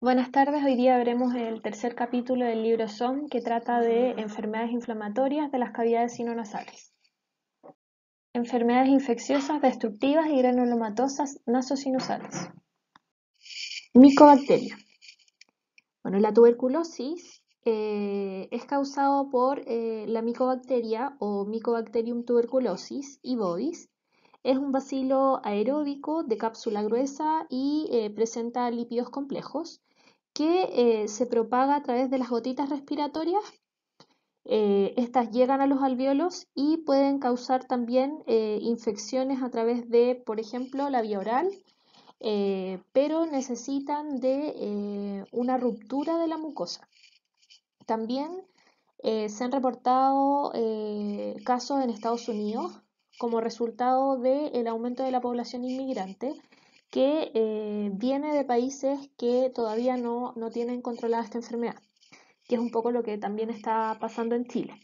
Buenas tardes, hoy día veremos el tercer capítulo del libro SOM que trata de enfermedades inflamatorias de las cavidades sinonasales. Enfermedades infecciosas, destructivas y granulomatosas nasosinusales. Micobacteria. Bueno, la tuberculosis es causado por la micobacteria o Mycobacterium tuberculosis y bovis. Es un bacilo aeróbico de cápsula gruesa y presenta lípidos complejos que se propaga a través de las gotitas respiratorias. Estas llegan a los alvéolos y pueden causar también infecciones a través de, por ejemplo, la vía oral, pero necesitan de una ruptura de la mucosa. También se han reportado casos en Estados Unidos como resultado del aumento de la población inmigrante que viene de países que todavía no tienen controlada esta enfermedad, que es un poco lo que también está pasando en Chile.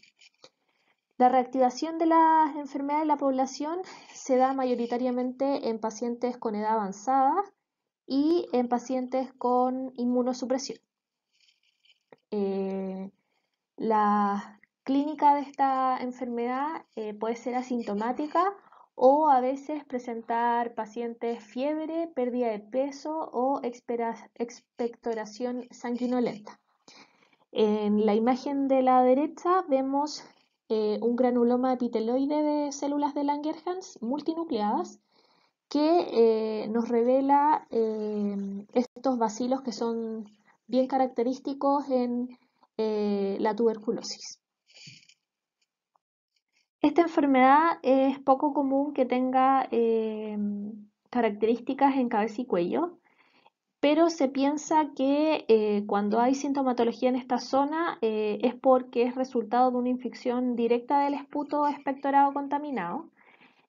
La reactivación de las enfermedades de la población se da mayoritariamente en pacientes con edad avanzada y en pacientes con inmunosupresión. La clínica de esta enfermedad puede ser asintomática o a veces presentar pacientes fiebre, pérdida de peso o expectoración sanguinolenta. En la imagen de la derecha vemos un granuloma epiteloide de células de Langerhans multinucleadas que nos revela estos bacilos que son bien característicos en la tuberculosis. Esta enfermedad es poco común que tenga características en cabeza y cuello, pero se piensa que cuando hay sintomatología en esta zona es porque es resultado de una infección directa del esputo expectorado contaminado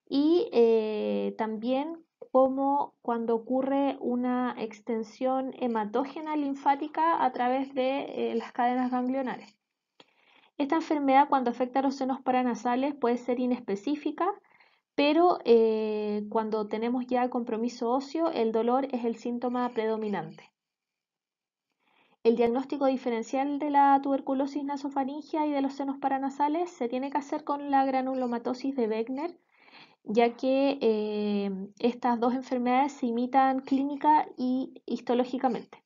y también como cuando ocurre una extensión hematógena linfática a través de las cadenas ganglionares. Esta enfermedad cuando afecta a los senos paranasales puede ser inespecífica, pero cuando tenemos ya compromiso óseo, el dolor es el síntoma predominante. El diagnóstico diferencial de la tuberculosis nasofaringea y de los senos paranasales se tiene que hacer con la granulomatosis de Wegener, ya que estas dos enfermedades se imitan clínica y histológicamente.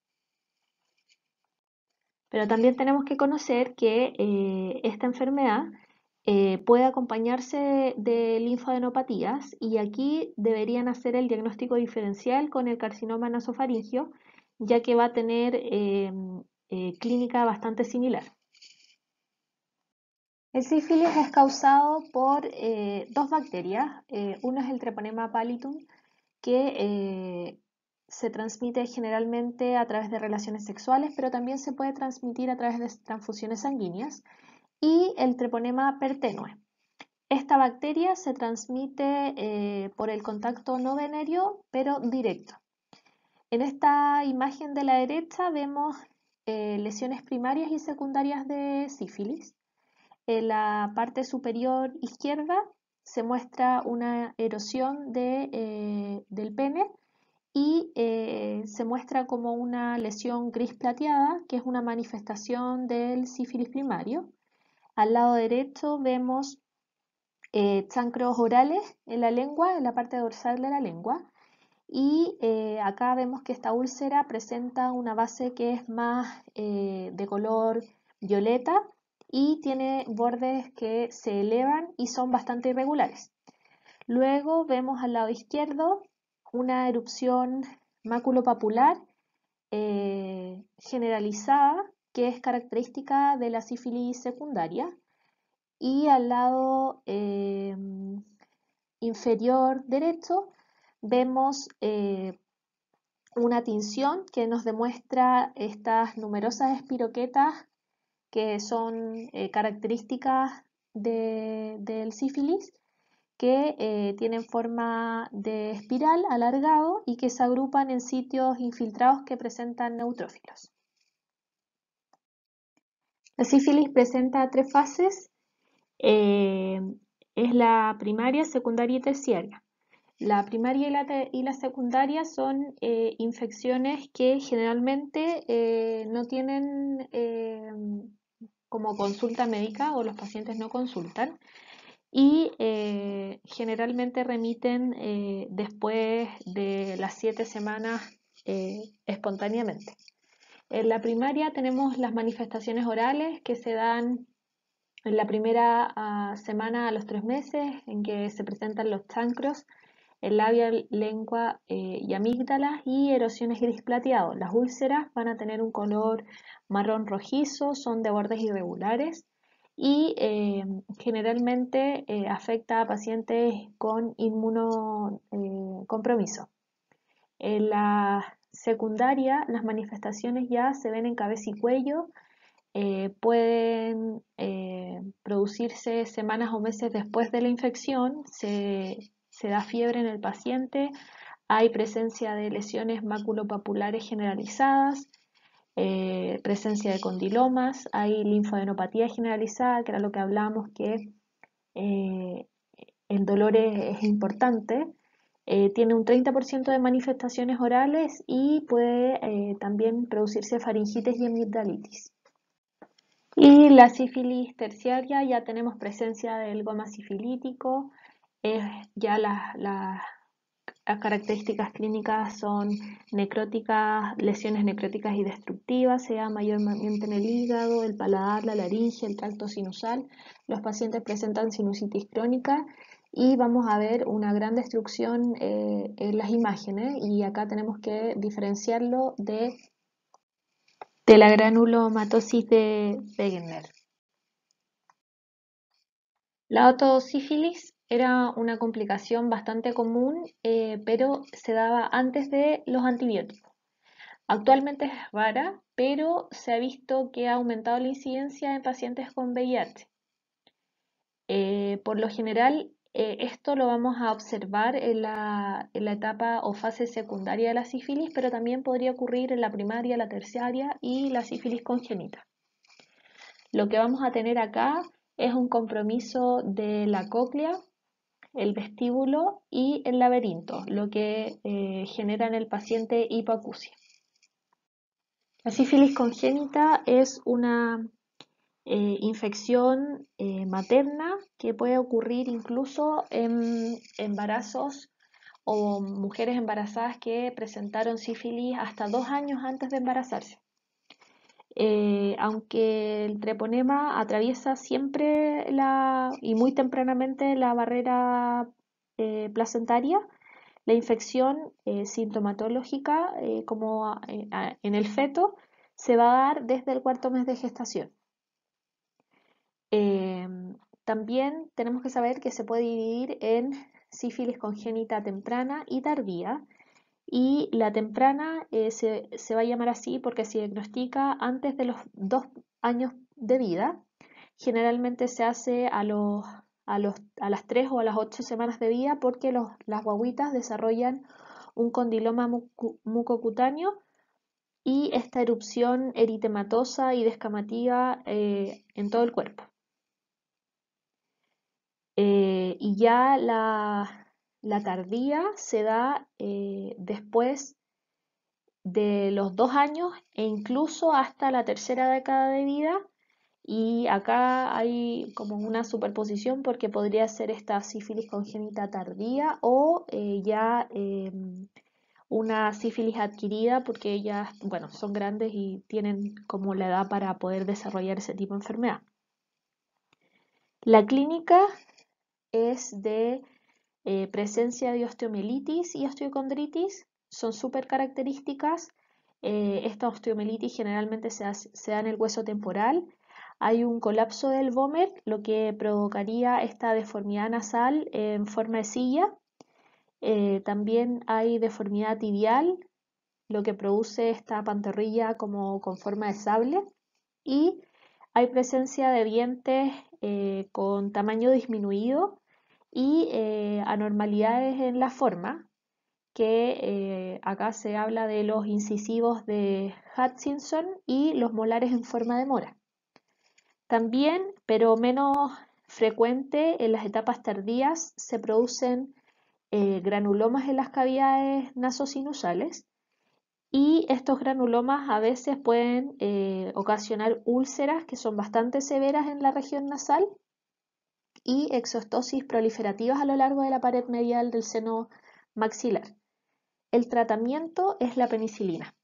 Pero también tenemos que conocer que esta enfermedad puede acompañarse de linfadenopatías y aquí deberían hacer el diagnóstico diferencial con el carcinoma nasofaringeo, ya que va a tener clínica bastante similar. El sífilis es causado por dos bacterias. Una es el Treponema pallidum, que se transmite generalmente a través de relaciones sexuales, pero también se puede transmitir a través de transfusiones sanguíneas, y el Treponema pertenue. Esta bacteria se transmite por el contacto no venéreo, pero directo. En esta imagen de la derecha vemos lesiones primarias y secundarias de sífilis. En la parte superior izquierda se muestra una erosión del pene y se muestra como una lesión gris plateada, que es una manifestación del sífilis primario. Al lado derecho vemos chancros orales en la lengua, en la parte dorsal de la lengua, y acá vemos que esta úlcera presenta una base que es más de color violeta y tiene bordes que se elevan y son bastante irregulares. Luego vemos al lado izquierdo una erupción maculopapular generalizada que es característica de la sífilis secundaria, y al lado inferior derecho vemos una tinción que nos demuestra estas numerosas espiroquetas que son características del sífilis, que tienen forma de espiral alargado y que se agrupan en sitios infiltrados que presentan neutrófilos. La sífilis presenta tres fases, es la primaria, secundaria y terciaria. La primaria y la secundaria son infecciones que generalmente no tienen como consulta médica o los pacientes no consultan y generalmente remiten después de las 7 semanas espontáneamente. En la primaria tenemos las manifestaciones orales que se dan en la primera semana a los 3 meses, en que se presentan los chancros, el labial, lengua y amígdalas y erosiones gris plateado. Las úlceras van a tener un color marrón rojizo, son de bordes irregulares y generalmente afecta a pacientes con inmunocompromiso. En la secundaria, las manifestaciones ya se ven en cabeza y cuello, pueden producirse semanas o meses después de la infección, se da fiebre en el paciente, hay presencia de lesiones maculopapulares generalizadas, presencia de condilomas, hay linfadenopatía generalizada, que era lo que hablábamos, que eh, el dolor es importante. Tiene un 30% de manifestaciones orales y puede también producirse faringitis y amigdalitis. Y la sífilis terciaria, ya tenemos presencia del goma sifilítico, ya las características clínicas son necróticas, lesiones necróticas y destructivas, se da mayormente en el hígado, el paladar, la laringe, el tracto sinusal. Los pacientes presentan sinusitis crónica y vamos a ver una gran destrucción en las imágenes, y acá tenemos que diferenciarlo de la granulomatosis de Wegener. La otosífilis era una complicación bastante común, pero se daba antes de los antibióticos. Actualmente es rara, pero se ha visto que ha aumentado la incidencia en pacientes con VIH. Por lo general, esto lo vamos a observar en la etapa o fase secundaria de la sífilis, pero también podría ocurrir en la primaria, la terciaria y la sífilis congénita. Lo que vamos a tener acá es un compromiso de la cóclea, el vestíbulo y el laberinto, lo que genera en el paciente hipoacusia. La sífilis congénita es una infección materna que puede ocurrir incluso en embarazos o mujeres embarazadas que presentaron sífilis hasta 2 años antes de embarazarse. Aunque el treponema atraviesa siempre y muy tempranamente la barrera placentaria, la infección sintomatológica, como en el feto, se va a dar desde el 4.º mes de gestación. También tenemos que saber que se puede dividir en sífilis congénita temprana y tardía, y la temprana se va a llamar así porque se diagnostica antes de los 2 años de vida. Generalmente se hace a las 3 o a las 8 semanas de vida, porque las guaguitas desarrollan un condiloma mucocutáneo y esta erupción eritematosa y descamativa en todo el cuerpo. Y ya la tardía se da después de los 2 años e incluso hasta la tercera década de vida, y acá hay como una superposición porque podría ser esta sífilis congénita tardía o ya una sífilis adquirida, porque ellas, bueno, son grandes y tienen como la edad para poder desarrollar ese tipo de enfermedad. La clínica es de presencia de osteomielitis y osteocondritis, son súper características. Esta osteomielitis generalmente se da en el hueso temporal. Hay un colapso del vómer, lo que provocaría esta deformidad nasal en forma de silla. También hay deformidad tibial, lo que produce esta pantorrilla como con forma de sable. Y hay presencia de dientes con tamaño disminuido y anormalidades en la forma, que acá se habla de los incisivos de Hutchinson y los molares en forma de mora. También, pero menos frecuente, en las etapas tardías se producen granulomas en las cavidades nasosinusales y estos granulomas a veces pueden ocasionar úlceras que son bastante severas en la región nasal y exostosis proliferativas a lo largo de la pared medial del seno maxilar. El tratamiento es la penicilina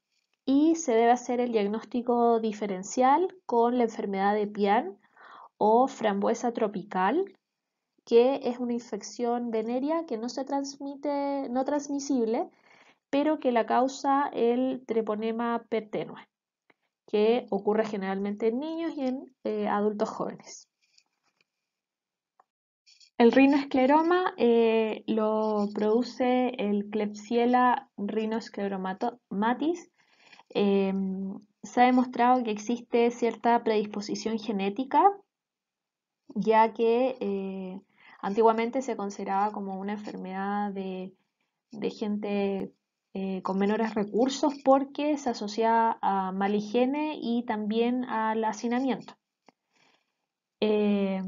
y se debe hacer el diagnóstico diferencial con la enfermedad de Pian o frambuesa tropical, que es una infección venérea que no se transmite, no transmisible, pero que la causa el treponema pertenue, que ocurre generalmente en niños y en adultos jóvenes. El rinoescleroma lo produce el Klebsiella rhinoscleromatis. Se ha demostrado que existe cierta predisposición genética, ya que antiguamente se consideraba como una enfermedad de gente con menores recursos porque se asocia a mala higiene y también al hacinamiento. Eh,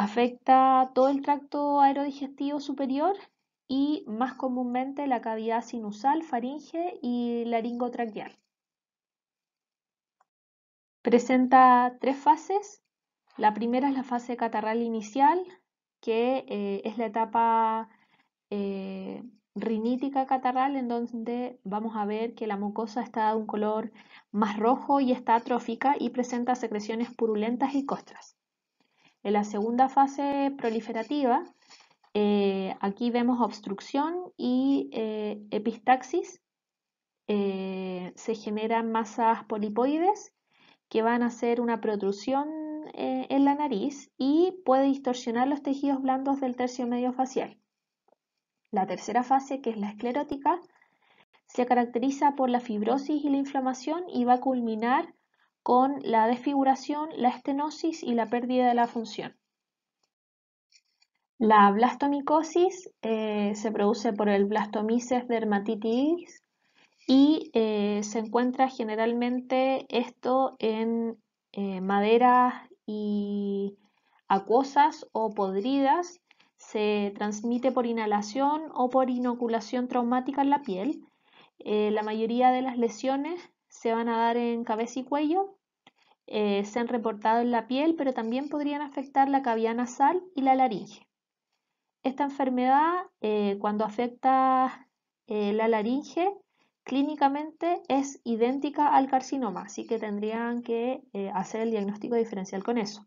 Afecta todo el tracto aerodigestivo superior y más comúnmente la cavidad sinusal, faringe y laringotraqueal. Presenta tres fases. La primera es la fase catarral inicial, que es la etapa rinítica catarral, en donde vamos a ver que la mucosa está de un color más rojo y está atrófica y presenta secreciones purulentas y costras. En la segunda fase proliferativa, aquí vemos obstrucción y epistaxis. Se generan masas polipoides que van a hacer una protrusión en la nariz y puede distorsionar los tejidos blandos del tercio medio facial. La tercera fase, que es la esclerótica, se caracteriza por la fibrosis y la inflamación y va a culminar con la desfiguración, la estenosis y la pérdida de la función. La blastomicosis se produce por el Blastomyces dermatitis y se encuentra generalmente esto en maderas y acuosas o podridas. Se transmite por inhalación o por inoculación traumática en la piel. La mayoría de las lesiones se van a dar en cabeza y cuello. Se han reportado en la piel, pero también podrían afectar la cavidad nasal y la laringe. Esta enfermedad, cuando afecta la laringe, clínicamente es idéntica al carcinoma, así que tendrían que hacer el diagnóstico diferencial con eso.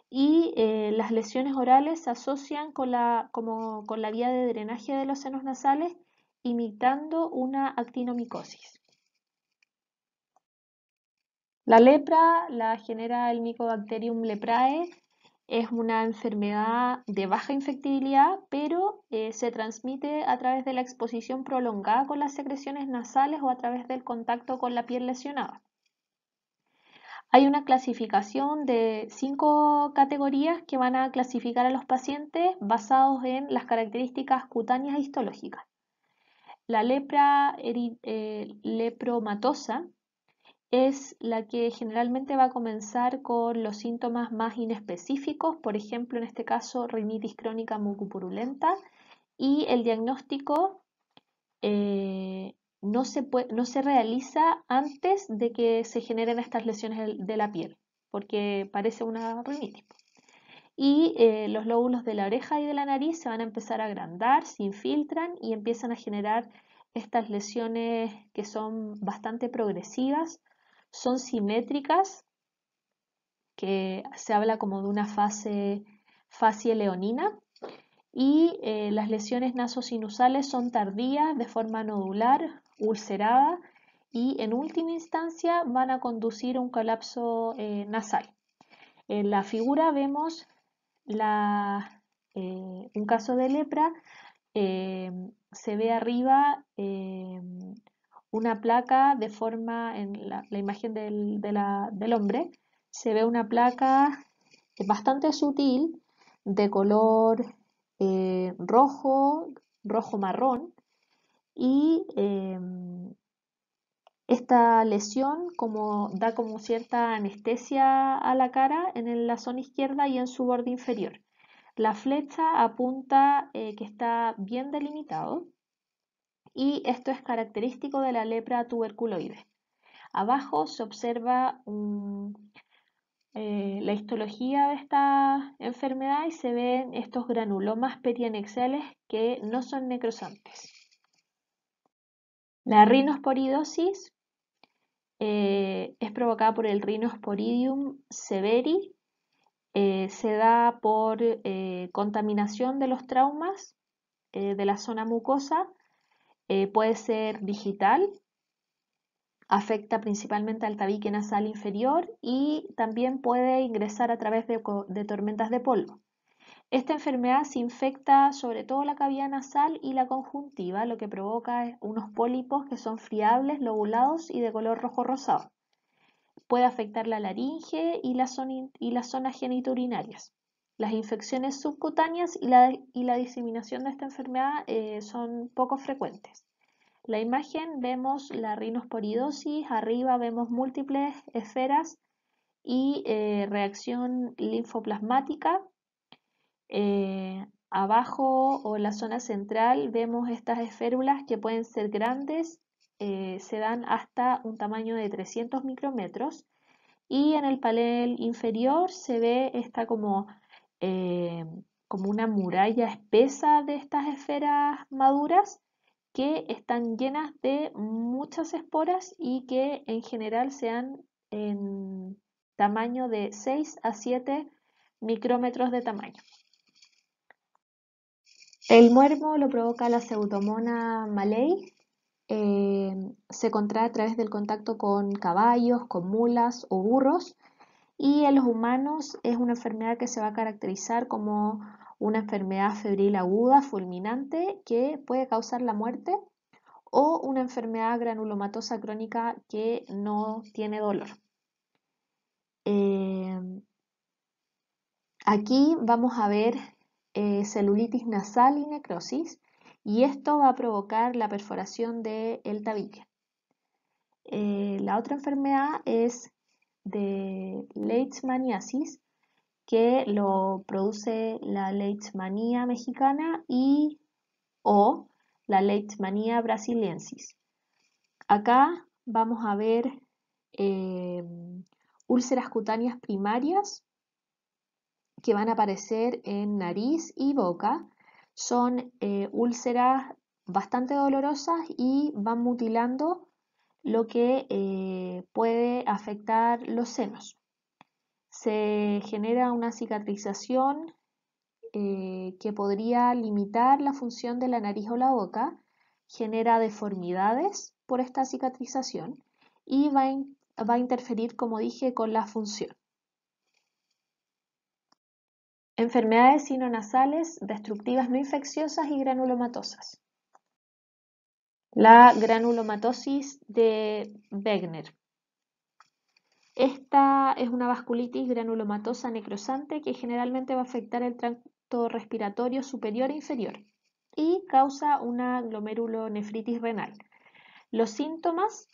Y las lesiones orales se asocian con con la vía de drenaje de los senos nasales, imitando una actinomicosis. La lepra la genera el Mycobacterium leprae. Es una enfermedad de baja infectibilidad, pero se transmite a través de la exposición prolongada con las secreciones nasales o a través del contacto con la piel lesionada. Hay una clasificación de 5 categorías que van a clasificar a los pacientes basados en las características cutáneas histológicas. La lepra lepromatosa es la que generalmente va a comenzar con los síntomas más inespecíficos, por ejemplo, en este caso, rinitis crónica mucopurulenta, y el diagnóstico no se realiza antes de que se generen estas lesiones de la piel, porque parece una rinitis. Y los lóbulos de la oreja y de la nariz se van a empezar a agrandar, se infiltran y empiezan a generar estas lesiones que son bastante progresivas, son simétricas, que se habla como de una fase leonina, y las lesiones nasosinusales son tardías, de forma nodular, ulcerada, y en última instancia van a conducir a un colapso nasal. En la figura vemos un caso de lepra. Se ve arriba una placa de forma, en la imagen del hombre, se ve una placa bastante sutil de color rojo, rojo-marrón, y esta lesión da como cierta anestesia a la cara en la zona izquierda y en su borde inferior. La flecha apunta que está bien delimitado y esto es característico de la lepra tuberculoide. Abajo se observa la histología de esta enfermedad y se ven estos granulomas perianexiales que no son necrosantes. La rinosporidosis es provocada por el Rhinosporidium severi. Se da por contaminación de los traumas de la zona mucosa. Puede ser digital, afecta principalmente al tabique nasal inferior y también puede ingresar a través de tormentas de polvo. Esta enfermedad se infecta sobre todo la cavidad nasal y la conjuntiva, lo que provoca unos pólipos que son friables, lobulados y de color rojo rosado. Puede afectar la laringe y las zonas genitourinarias. Las infecciones subcutáneas y la diseminación de esta enfermedad son poco frecuentes. La imagen vemos la rinosporidosis, arriba vemos múltiples esferas y reacción linfoplasmática. Abajo o en la zona central vemos estas esférulas que pueden ser grandes, se dan hasta un tamaño de 300 micrómetros y en el panel inferior se ve esta como una muralla espesa de estas esferas maduras que están llenas de muchas esporas y que en general se dan en tamaño de 6 a 7 micrómetros de tamaño. El muermo lo provoca la Pseudomonas malei. Se contrae a través del contacto con caballos, con mulas o burros. Y en los humanos es una enfermedad que se va a caracterizar como una enfermedad febril aguda, fulminante, que puede causar la muerte, o una enfermedad granulomatosa crónica que no tiene dolor. Aquí vamos a ver celulitis nasal y necrosis, y esto va a provocar la perforación del tabique. La otra enfermedad es de leishmaniasis, que lo produce la leishmanía mexicana o la leishmanía brasiliensis. Acá vamos a ver úlceras cutáneas primarias que van a aparecer en nariz y boca. Son úlceras bastante dolorosas y van mutilando lo que puede afectar los senos. Se genera una cicatrización que podría limitar la función de la nariz o la boca, genera deformidades por esta cicatrización y va a interferir, como dije, con la función. Enfermedades sinonasales destructivas no infecciosas y granulomatosas. La granulomatosis de Wegener. Esta es una vasculitis granulomatosa necrosante que generalmente va a afectar el tracto respiratorio superior e inferior y causa una glomerulonefritis renal. Los síntomas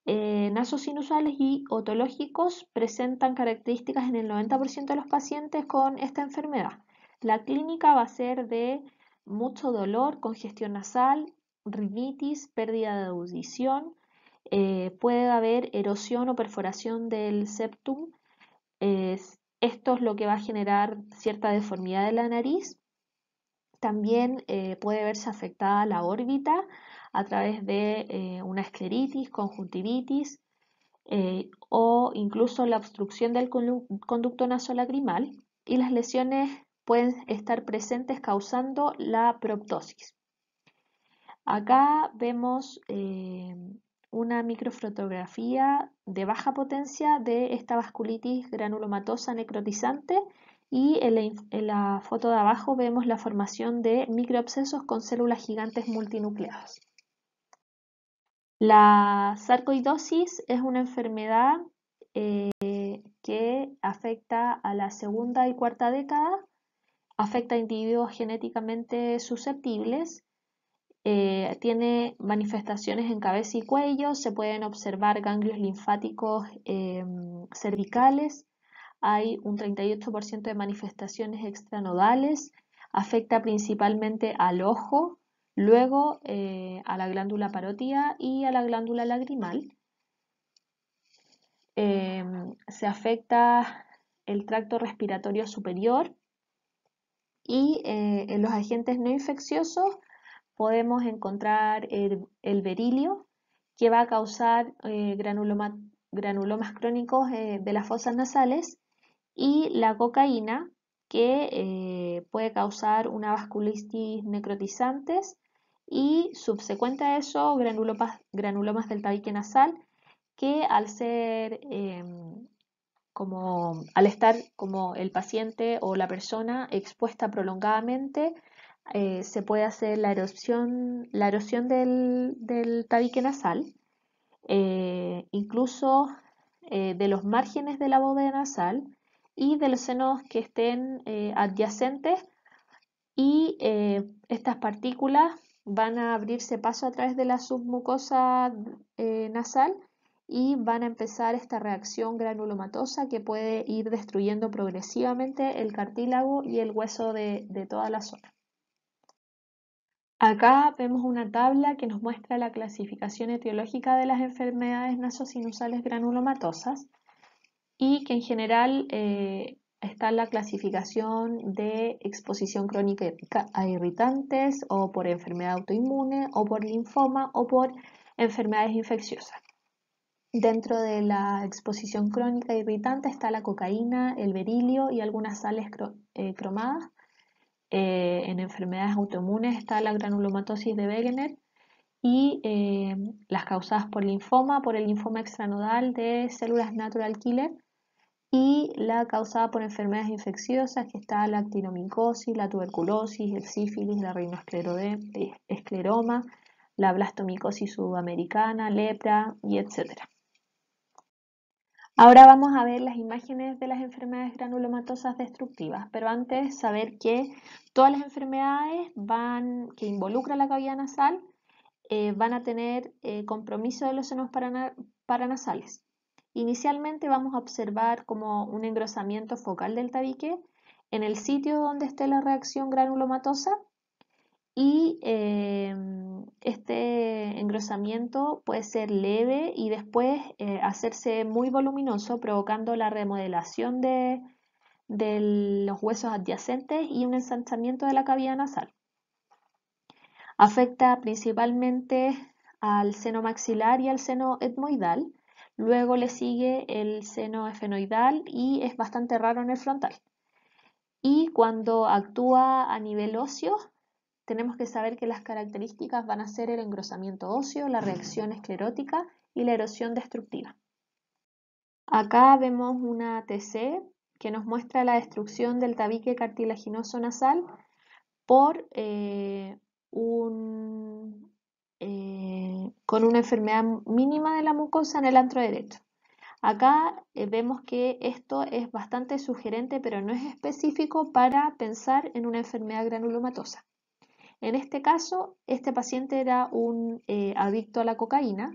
nasosinusales y otológicos presentan características en el 90% de los pacientes con esta enfermedad. La clínica va a ser de mucho dolor, congestión nasal, rinitis, pérdida de audición, puede haber erosión o perforación del septum. Esto es lo que va a generar cierta deformidad de la nariz. También puede verse afectada la órbita a través de una escleritis, conjuntivitis o incluso la obstrucción del conducto nasolacrimal, y las lesiones pueden estar presentes causando la proptosis. Acá vemos una microfotografía de baja potencia de esta vasculitis granulomatosa necrotizante y en la foto de abajo vemos la formación de microabscesos con células gigantes multinucleadas. La sarcoidosis es una enfermedad que afecta a la segunda y cuarta década, afecta a individuos genéticamente susceptibles. Tiene manifestaciones en cabeza y cuello, se pueden observar ganglios linfáticos cervicales, hay un 38% de manifestaciones extranodales, afecta principalmente al ojo, luego a la glándula parótida y a la glándula lagrimal. Se afecta el tracto respiratorio superior y en los agentes no infecciosos podemos encontrar el berilio, que va a causar granulomas crónicos de las fosas nasales, y la cocaína, que puede causar una vasculitis necrotizantes y subsecuente a eso granulomas del tabique nasal, que al estar como el paciente o la persona expuesta prolongadamente, se puede hacer la erosión del tabique nasal, incluso de los márgenes de la bóveda nasal y de los senos que estén adyacentes, y estas partículas van a abrirse paso a través de la submucosa nasal y van a empezar esta reacción granulomatosa que puede ir destruyendo progresivamente el cartílago y el hueso de toda la zona. Acá vemos una tabla que nos muestra la clasificación etiológica de las enfermedades nasosinusales granulomatosas, y que en general está la clasificación de exposición crónica a irritantes, o por enfermedad autoinmune, o por linfoma, o por enfermedades infecciosas. Dentro de la exposición crónica irritante está la cocaína, el berilio y algunas sales cromadas. En enfermedades autoinmunes está la granulomatosis de Wegener y las causadas por el linfoma extranodal de células natural killer, y la causada por enfermedades infecciosas, que está la actinomicosis, la tuberculosis, el sífilis, la rinoescleroma, la blastomicosis sudamericana, lepra y etc. Ahora vamos a ver las imágenes de las enfermedades granulomatosas destructivas, pero antes saber que todas las enfermedades que involucran la cavidad nasal van a tener compromiso de los senos paranasales. Inicialmente vamos a observar como un engrosamiento focal del tabique en el sitio donde esté la reacción granulomatosa, y este engrosamiento puede ser leve y después hacerse muy voluminoso, provocando la remodelación de los huesos adyacentes y un ensanchamiento de la cavidad nasal. Afecta principalmente al seno maxilar y al seno etmoidal. Luego le sigue el seno efenoidal y es bastante raro en el frontal. Y cuando actúa a nivel óseo, tenemos que saber que las características van a ser el engrosamiento óseo, la reacción esclerótica y la erosión destructiva. Acá vemos una TC que nos muestra la destrucción del tabique cartilaginoso nasal con una enfermedad mínima de la mucosa en el antro derecho. Acá vemos que esto es bastante sugerente, pero no es específico para pensar en una enfermedad granulomatosa. En este caso, este paciente era un adicto a la cocaína,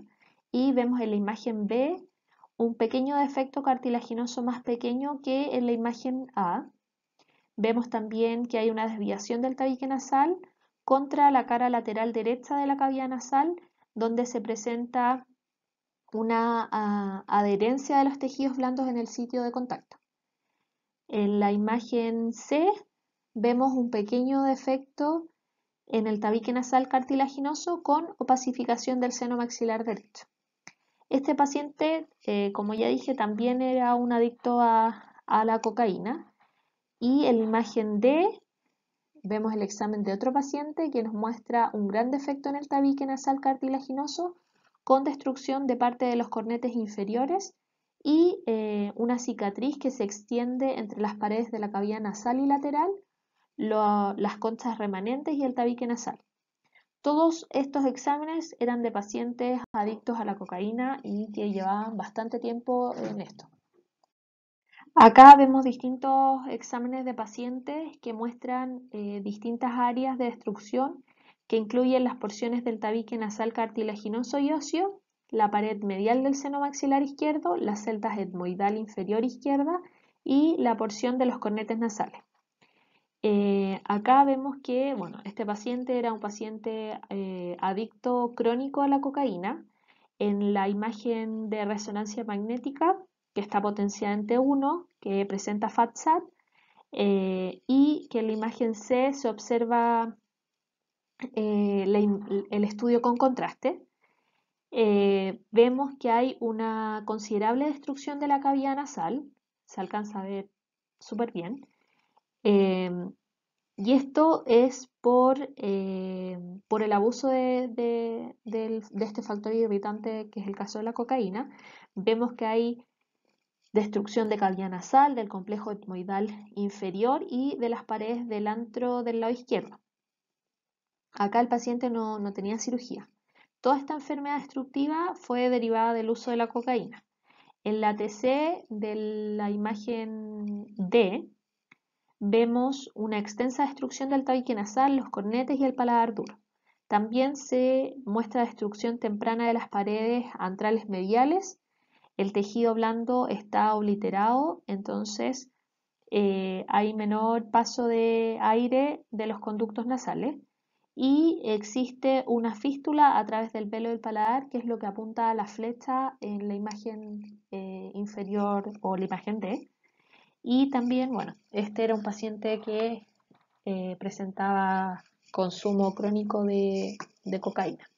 y vemos en la imagen B un pequeño defecto cartilaginoso más pequeño que en la imagen A. Vemos también que hay una desviación del tabique nasal contra la cara lateral derecha de la cavidad nasal, donde se presenta una adherencia de los tejidos blandos en el sitio de contacto. En la imagen C vemos un pequeño defecto en el tabique nasal cartilaginoso con opacificación del seno maxilar derecho. Este paciente, como ya dije, también era un adicto a la cocaína, y en la imagen D vemos el examen de otro paciente que nos muestra un gran defecto en el tabique nasal cartilaginoso con destrucción de parte de los cornetes inferiores y una cicatriz que se extiende entre las paredes de la cavidad nasal y lateral, las conchas remanentes y el tabique nasal. Todos estos exámenes eran de pacientes adictos a la cocaína y que llevaban bastante tiempo en esto. Acá vemos distintos exámenes de pacientes que muestran distintas áreas de destrucción, que incluyen las porciones del tabique nasal cartilaginoso y óseo, la pared medial del seno maxilar izquierdo, las celdas etmoidal inferior izquierda y la porción de los cornetes nasales. Acá vemos que, bueno, este paciente era un paciente adicto crónico a la cocaína. En la imagen de resonancia magnética, que está potenciada en T1, que presenta FATSAT, y que en la imagen C se observa el estudio con contraste. Vemos que hay una considerable destrucción de la cavidad nasal, se alcanza a ver súper bien. Y esto es por el abuso de este factor irritante que es el caso de la cocaína. Vemos que hay destrucción de cavidad nasal, del complejo etmoidal inferior y de las paredes del antro del lado izquierdo. Acá el paciente no tenía cirugía. Toda esta enfermedad destructiva fue derivada del uso de la cocaína. En la TC de la imagen D vemos una extensa destrucción del tabique nasal, los cornetes y el paladar duro. También se muestra destrucción temprana de las paredes antrales mediales. El tejido blando está obliterado, entonces hay menor paso de aire de los conductos nasales y existe una fístula a través del velo del paladar, que es lo que apunta a la flecha en la imagen inferior o la imagen D. Y también, bueno, este era un paciente que presentaba consumo crónico de cocaína.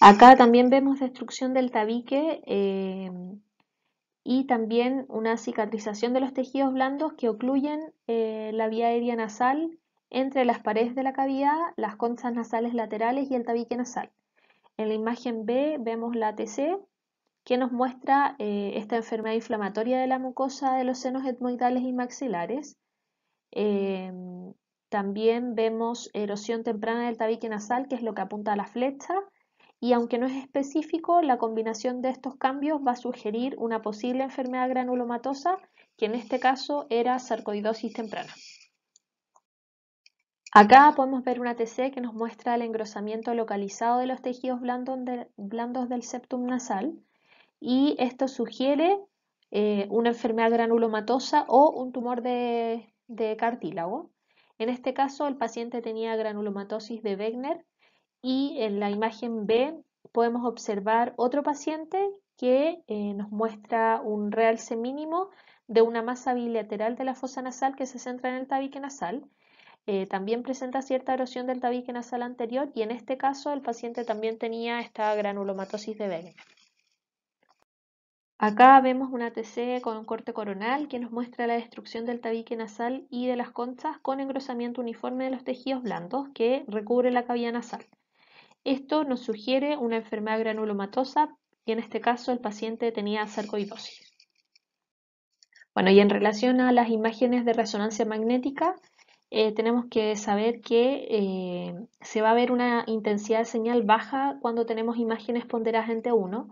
Acá también vemos destrucción del tabique y también una cicatrización de los tejidos blandos que ocluyen la vía aérea nasal entre las paredes de la cavidad, las conchas nasales laterales y el tabique nasal. En la imagen B vemos la TC que nos muestra esta enfermedad inflamatoria de la mucosa de los senos etmoidales y maxilares. También vemos erosión temprana del tabique nasal, que es lo que apunta a la flecha, y aunque no es específico, la combinación de estos cambios va a sugerir una posible enfermedad granulomatosa, que en este caso era sarcoidosis temprana. Acá podemos ver una TC que nos muestra el engrosamiento localizado de los tejidos blandos del septum nasal, y esto sugiere una enfermedad granulomatosa o un tumor de cartílago. En este caso, el paciente tenía granulomatosis de Wegener y en la imagen B podemos observar otro paciente que nos muestra un realce mínimo de una masa bilateral de la fosa nasal que se centra en el tabique nasal. También presenta cierta erosión del tabique nasal anterior y en este caso el paciente también tenía esta granulomatosis de Wegener. Acá vemos una TC con un corte coronal que nos muestra la destrucción del tabique nasal y de las conchas con engrosamiento uniforme de los tejidos blandos que recubre la cavidad nasal. Esto nos sugiere una enfermedad granulomatosa y en este caso el paciente tenía sarcoidosis. Bueno, y en relación a las imágenes de resonancia magnética, tenemos que saber que se va a ver una intensidad de señal baja cuando tenemos imágenes ponderadas en T1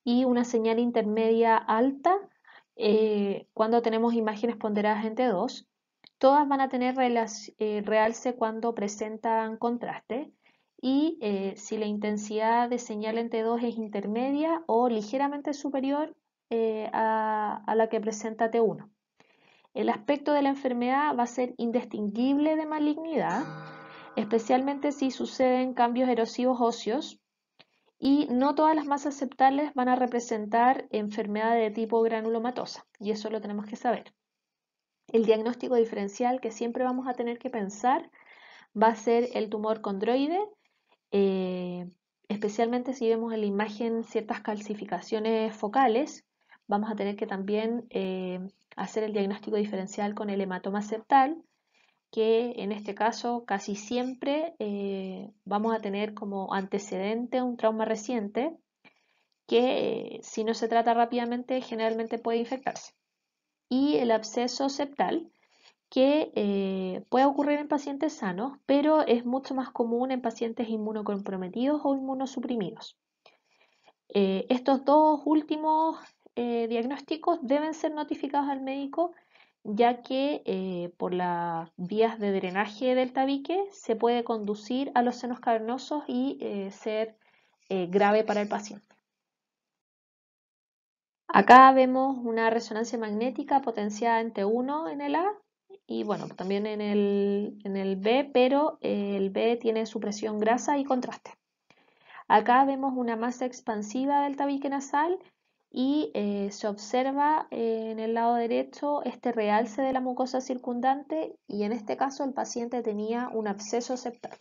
y una señal intermedia alta cuando tenemos imágenes ponderadas en T2. Todas van a tener realce cuando presentan contraste y si la intensidad de señal en T2 es intermedia o ligeramente superior a la que presenta T1. El aspecto de la enfermedad va a ser indistinguible de malignidad, especialmente si suceden cambios erosivos óseos y no todas las masas septales van a representar enfermedad de tipo granulomatosa y eso lo tenemos que saber. El diagnóstico diferencial que siempre vamos a tener que pensar va a ser el tumor condroide, especialmente si vemos en la imagen ciertas calcificaciones focales, vamos a tener que también hacer el diagnóstico diferencial con el hematoma septal, que en este caso casi siempre vamos a tener como antecedente un trauma reciente que si no se trata rápidamente generalmente puede infectarse. Y el absceso septal, que puede ocurrir en pacientes sanos, pero es mucho más común en pacientes inmunocomprometidos o inmunosuprimidos. Estos dos últimos diagnósticos deben ser notificados al médico, ya que por las vías de drenaje del tabique se puede conducir a los senos cavernosos y ser grave para el paciente. Acá vemos una resonancia magnética potenciada en T1 en el A y bueno, también en el B, pero el B tiene supresión grasa y contraste. Acá vemos una masa expansiva del tabique nasal y se observa en el lado derecho este realce de la mucosa circundante y en este caso el paciente tenía un absceso septal.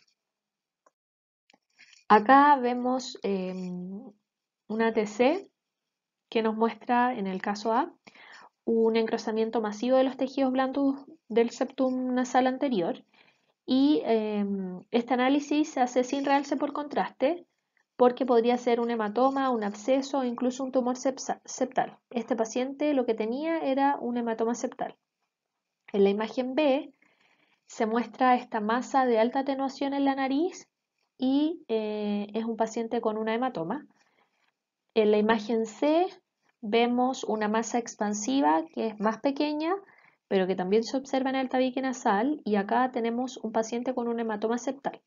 Acá vemos una TC que nos muestra en el caso A un engrosamiento masivo de los tejidos blandos del septum nasal anterior y este análisis se hace sin realce por contraste porque podría ser un hematoma, un absceso o incluso un tumor septal. Este paciente lo que tenía era un hematoma septal. En la imagen B se muestra esta masa de alta atenuación en la nariz y es un paciente con una hematoma. En la imagen C vemos una masa expansiva que es más pequeña, pero que también se observa en el tabique nasal y acá tenemos un paciente con un hematoma septal.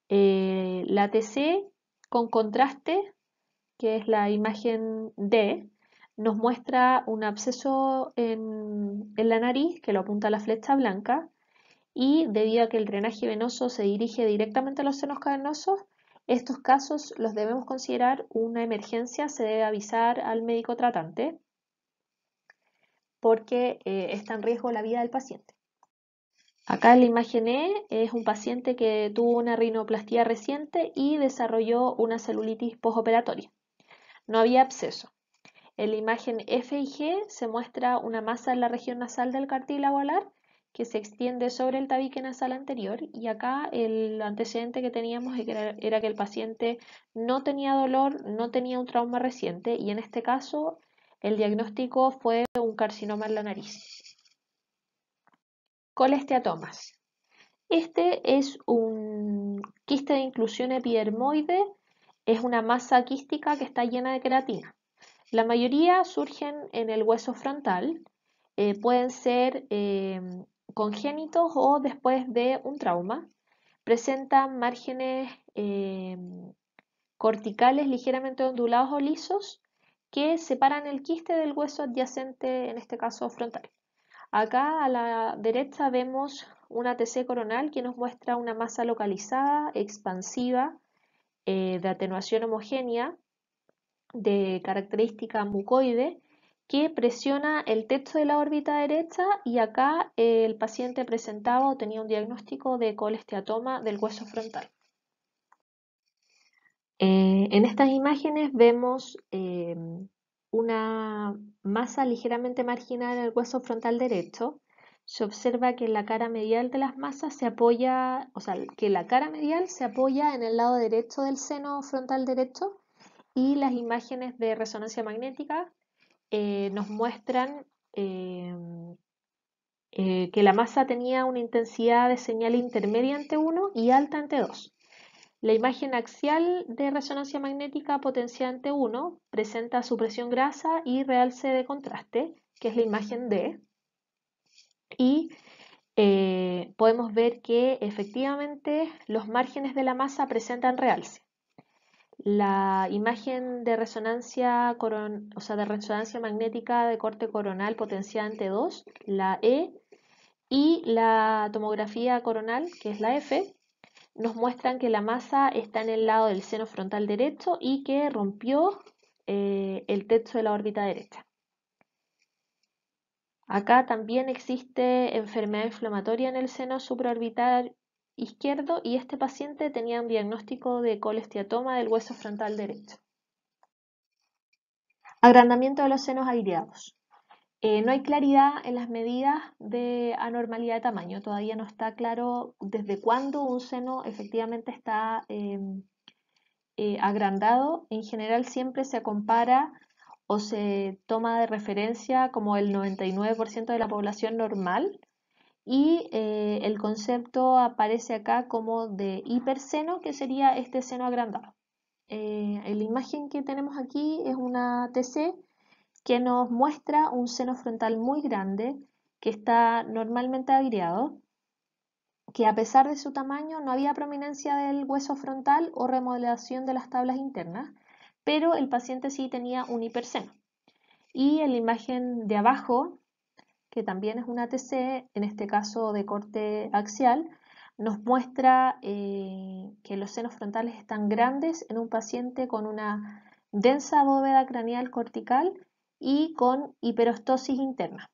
La TC con contraste, que es la imagen D, nos muestra un absceso en la nariz que lo apunta a la flecha blanca y debido a que el drenaje venoso se dirige directamente a los senos cavernosos, estos casos los debemos considerar una emergencia, se debe avisar al médico tratante porque está en riesgo la vida del paciente. Acá en la imagen E es un paciente que tuvo una rinoplastia reciente y desarrolló una celulitis postoperatoria. No había absceso. En la imagen F y G se muestra una masa en la región nasal del cartílago alar que se extiende sobre el tabique nasal anterior y acá el antecedente que teníamos era que el paciente no tenía dolor, no tenía un trauma reciente y en este caso el diagnóstico fue un carcinoma en la nariz. Colesteatomas. Este es un quiste de inclusión epidermoide, es una masa quística que está llena de queratina. La mayoría surgen en el hueso frontal, pueden ser congénitos o después de un trauma. Presentan márgenes corticales ligeramente ondulados o lisos que separan el quiste del hueso adyacente, en este caso frontal. Acá a la derecha vemos una TC coronal que nos muestra una masa localizada, expansiva, de atenuación homogénea, de característica mucoide, que presiona el techo de la órbita derecha y acá el paciente presentaba o tenía un diagnóstico de colesteatoma del hueso frontal. En estas imágenes vemos una masa ligeramente marginal en el hueso frontal derecho. Se observa que la cara medial de las masas se apoya, o sea, que la cara medial se apoya en el lado derecho del seno frontal derecho y las imágenes de resonancia magnética nos muestran que la masa tenía una intensidad de señal intermedia ante 1 y alta ante 2. La imagen axial de resonancia magnética potenciante 1 presenta supresión grasa y realce de contraste, que es la imagen D, y podemos ver que efectivamente los márgenes de la masa presentan realce. La imagen de resonancia, de resonancia magnética de corte coronal potenciante 2, la E, y la tomografía coronal, que es la F, nos muestran que la masa está en el lado del seno frontal derecho y que rompió el techo de la órbita derecha. Acá también existe enfermedad inflamatoria en el seno supraorbital izquierdo y este paciente tenía un diagnóstico de colesteatoma del hueso frontal derecho. Agrandamiento de los senos aireados. No hay claridad en las medidas de anormalidad de tamaño. Todavía no está claro desde cuándo un seno efectivamente está agrandado. En general siempre se compara o se toma de referencia como el 99% de la población normal y el concepto aparece acá como de hiperseno, que sería este seno agrandado. En la imagen que tenemos aquí es una TC que nos muestra un seno frontal muy grande que está normalmente agriado, que a pesar de su tamaño no había prominencia del hueso frontal o remodelación de las tablas internas, pero el paciente sí tenía un hiperseno. Y en la imagen de abajo, que también es una ATC, en este caso de corte axial, nos muestra que los senos frontales están grandes en un paciente con una densa bóveda craneal cortical y con hiperostosis interna.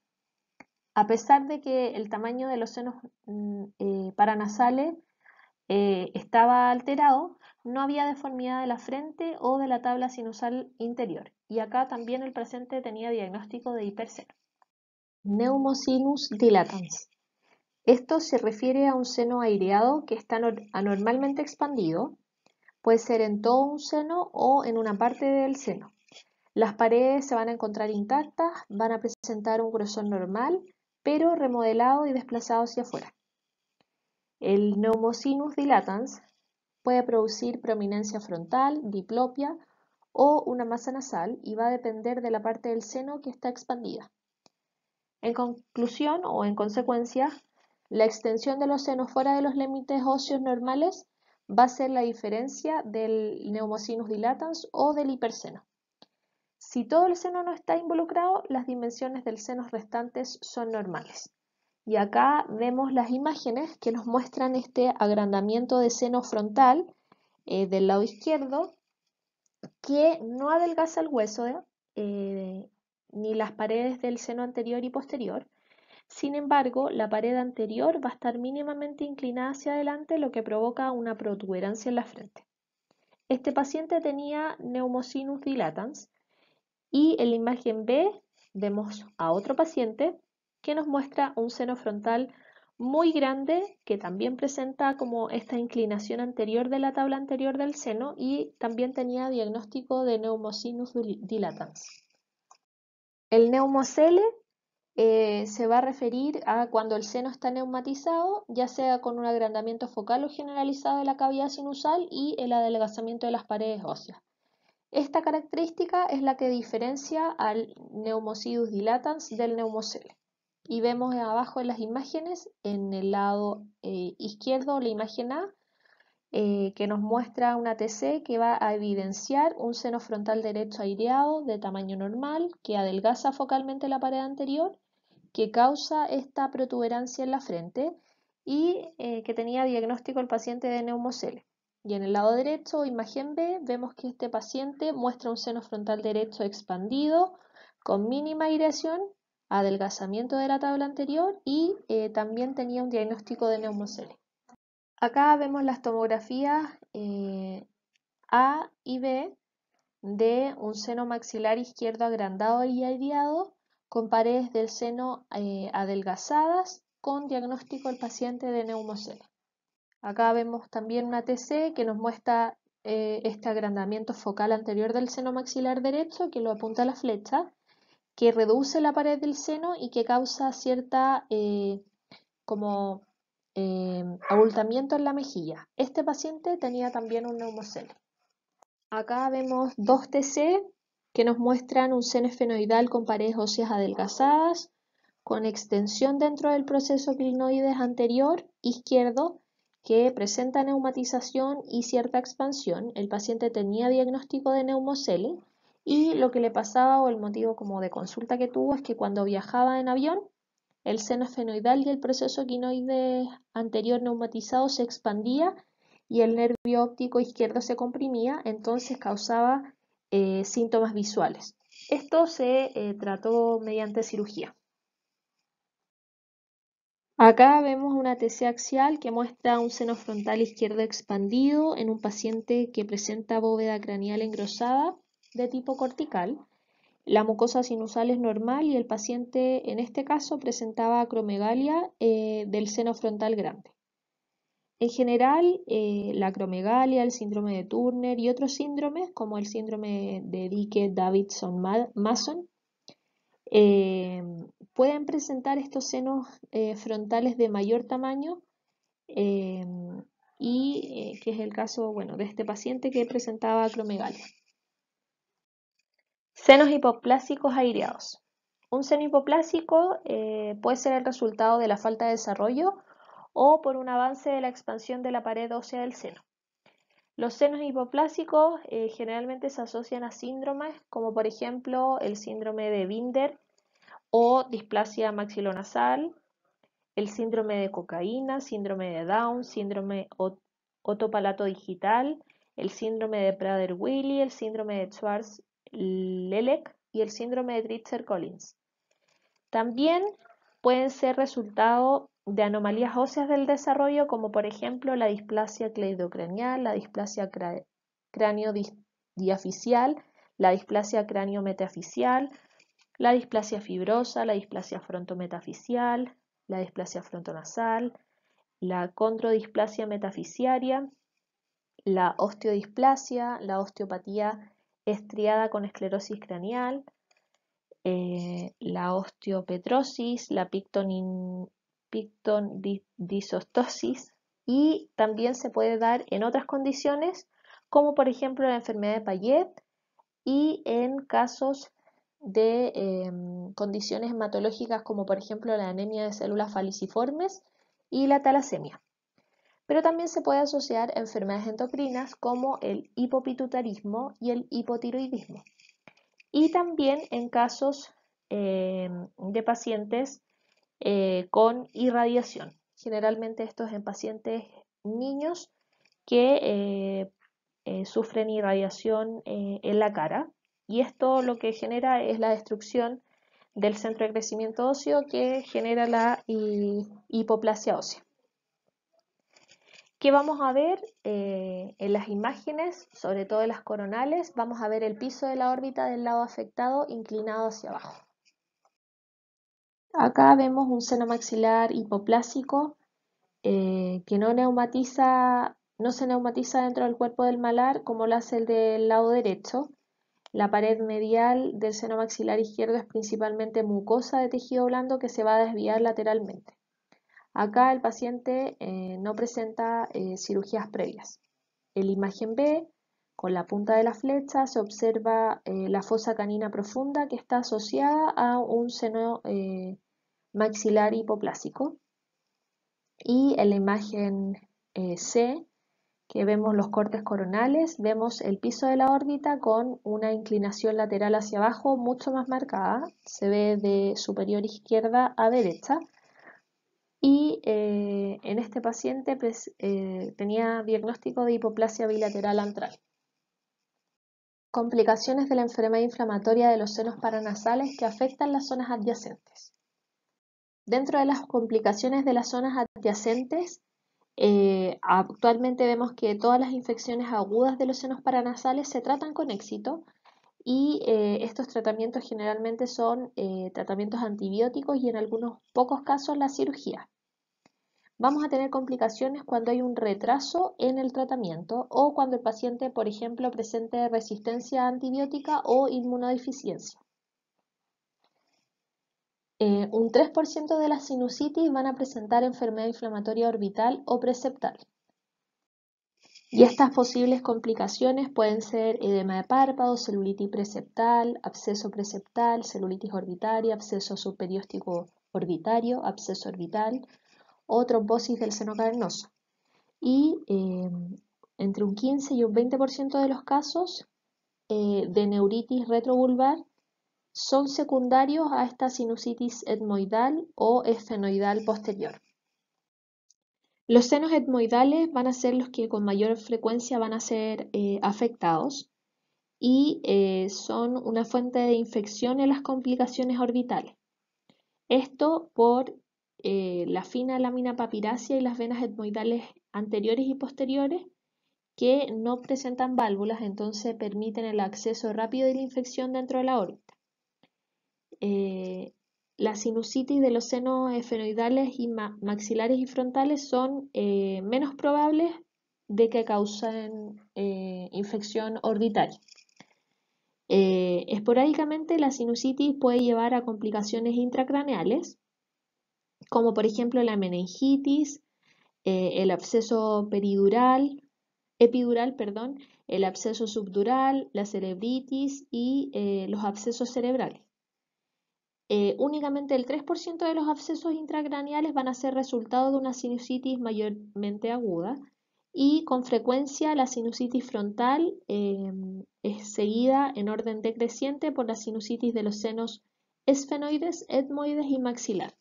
A pesar de que el tamaño de los senos paranasales estaba alterado, no había deformidad de la frente o de la tabla sinusal interior. Y acá también el paciente tenía diagnóstico de hiperseno. Pneumosinus dilatans. Esto se refiere a un seno aireado que está anormalmente expandido, puede ser en todo un seno o en una parte del seno. Las paredes se van a encontrar intactas, van a presentar un grosor normal, pero remodelado y desplazado hacia afuera. El pneumosinus dilatans puede producir prominencia frontal, diplopia o una masa nasal y va a depender de la parte del seno que está expandida. En conclusión o en consecuencia, la extensión de los senos fuera de los límites óseos normales va a ser la diferencia del pneumosinus dilatans o del hiperseno. Si todo el seno no está involucrado, las dimensiones del seno restantes son normales. Y acá vemos las imágenes que nos muestran este agrandamiento de seno frontal del lado izquierdo que no adelgaza el hueso ni las paredes del seno anterior y posterior. Sin embargo, la pared anterior va a estar mínimamente inclinada hacia adelante, lo que provoca una protuberancia en la frente. Este paciente tenía pneumosinus dilatans y en la imagen B vemos a otro paciente que nos muestra un seno frontal muy grande que también presenta como esta inclinación anterior de la tabla anterior del seno y también tenía diagnóstico de pneumosinus dilatans. El neumocele se va a referir a cuando el seno está neumatizado, ya sea con un agrandamiento focal o generalizado de la cavidad sinusal y el adelgazamiento de las paredes óseas. Esta característica es la que diferencia al Pneumosidus dilatans del neumocele. Y vemos abajo en las imágenes, en el lado izquierdo, la imagen A, que nos muestra una TC que va a evidenciar un seno frontal derecho aireado de tamaño normal que adelgaza focalmente la pared anterior, que causa esta protuberancia en la frente y que tenía diagnóstico el paciente de neumocele. Y en el lado derecho, imagen B, vemos que este paciente muestra un seno frontal derecho expandido con mínima aireación, adelgazamiento de la tabla anterior y también tenía un diagnóstico de neumocele. Acá vemos las tomografías A y B de un seno maxilar izquierdo agrandado y aireado con paredes del seno adelgazadas con diagnóstico del paciente de neumocele. Acá vemos también una TC que nos muestra este agrandamiento focal anterior del seno maxilar derecho que lo apunta a la flecha, que reduce la pared del seno y que causa cierta como abultamiento en la mejilla. Este paciente tenía también un neumocele. Acá vemos dos TC que nos muestran un seno esfenoidal con paredes óseas adelgazadas, con extensión dentro del proceso clinoides anterior izquierdo, que presenta neumatización y cierta expansión. El paciente tenía diagnóstico de neumocele y lo que le pasaba o el motivo como de consulta que tuvo es que cuando viajaba en avión, el seno esfenoidal y el proceso quinoide anterior neumatizado se expandía y el nervio óptico izquierdo se comprimía, entonces causaba síntomas visuales. Esto se trató mediante cirugía. Acá vemos una TC axial que muestra un seno frontal izquierdo expandido en un paciente que presenta bóveda craneal engrosada de tipo cortical. La mucosa sinusal es normal y el paciente en este caso presentaba acromegalia del seno frontal grande. En general, la acromegalia, el síndrome de Turner y otros síndromes como el síndrome de Dickey-Davidson-Mason pueden presentar estos senos frontales de mayor tamaño y que es el caso de este paciente que presentaba acromegalia. Senos hipoplásicos aireados. Un seno hipoplásico puede ser el resultado de la falta de desarrollo o por un avance de la expansión de la pared ósea del seno. Los senos hipoplásicos generalmente se asocian a síndromes como por ejemplo el síndrome de Binder o displasia maxilonasal, el síndrome de cocaína, síndrome de Down, síndrome otopalato digital, el síndrome de Prader-Willi, el síndrome de Schwarz-Lelek y el síndrome de Treacher-Collins. También pueden ser resultado de anomalías óseas del desarrollo, como por ejemplo la displasia cleidocranial, la displasia cráneo-diaficial, la displasia cráneo-metaficial, la displasia fibrosa, la displasia frontometafisial, la displasia frontonasal, la condrodisplasia metafisiaria, la osteodisplasia, la osteopatía estriada con esclerosis craneal, la osteopetrosis, la pictodisostosis y también se puede dar en otras condiciones como por ejemplo la enfermedad de Payet y en casos de condiciones hematológicas como por ejemplo la anemia de células falciformes y la talasemia. Pero también se puede asociar a enfermedades endocrinas como el hipopituitarismo y el hipotiroidismo. Y también en casos de pacientes con irradiación. Generalmente esto es en pacientes niños que sufren irradiación en la cara. Y esto lo que genera es la destrucción del centro de crecimiento óseo que genera la hipoplasia ósea. ¿Qué vamos a ver en las imágenes, sobre todo en las coronales? Vamos a ver el piso de la órbita del lado afectado inclinado hacia abajo. Acá vemos un seno maxilar hipoplásico que no se neumatiza dentro del cuerpo del malar como lo hace el del lado derecho. La pared medial del seno maxilar izquierdo es principalmente mucosa de tejido blando que se va a desviar lateralmente. Acá el paciente no presenta cirugías previas. En la imagen B, con la punta de la flecha, se observa la fosa canina profunda que está asociada a un seno maxilar hipoplásico. Y en la imagen C, que vemos los cortes coronales, vemos el piso de la órbita con una inclinación lateral hacia abajo mucho más marcada. Se ve de superior izquierda a derecha. Y en este paciente tenía diagnóstico de hipoplasia bilateral antral. Complicaciones de la enfermedad inflamatoria de los senos paranasales que afectan las zonas adyacentes. Dentro de las complicaciones de las zonas adyacentes, actualmente vemos que todas las infecciones agudas de los senos paranasales se tratan con éxito y estos tratamientos generalmente son tratamientos antibióticos y en algunos pocos casos la cirugía. Vamos a tener complicaciones cuando hay un retraso en el tratamiento o cuando el paciente, por ejemplo, presente resistencia antibiótica o inmunodeficiencia. Un 3% de las sinusitis van a presentar enfermedad inflamatoria orbital o preseptal. Y estas posibles complicaciones pueden ser edema de párpado, celulitis preseptal, absceso preseptal, celulitis orbitaria, absceso subperióstico orbitario, absceso orbital o trombosis del seno cavernoso. Y entre un 15 y un 20% de los casos de neuritis retrovulvar son secundarios a esta sinusitis etmoidal o esfenoidal posterior. Los senos etmoidales van a ser los que con mayor frecuencia van a ser afectados y son una fuente de infección en las complicaciones orbitales. Esto por la fina lámina papirácea y las venas etmoidales anteriores y posteriores que no presentan válvulas, entonces permiten el acceso rápido de la infección dentro de la órbita. La sinusitis de los senos esfenoidales y maxilares y frontales son menos probables de que causen infección orbitaria. Esporádicamente la sinusitis puede llevar a complicaciones intracraneales, como por ejemplo la meningitis, el absceso epidural, el absceso subdural, la cerebritis y los abscesos cerebrales. Únicamente el 3% de los abscesos intracraneales van a ser resultado de una sinusitis mayormente aguda y con frecuencia la sinusitis frontal es seguida en orden decreciente por la sinusitis de los senos esfenoides, etmoides y maxilar.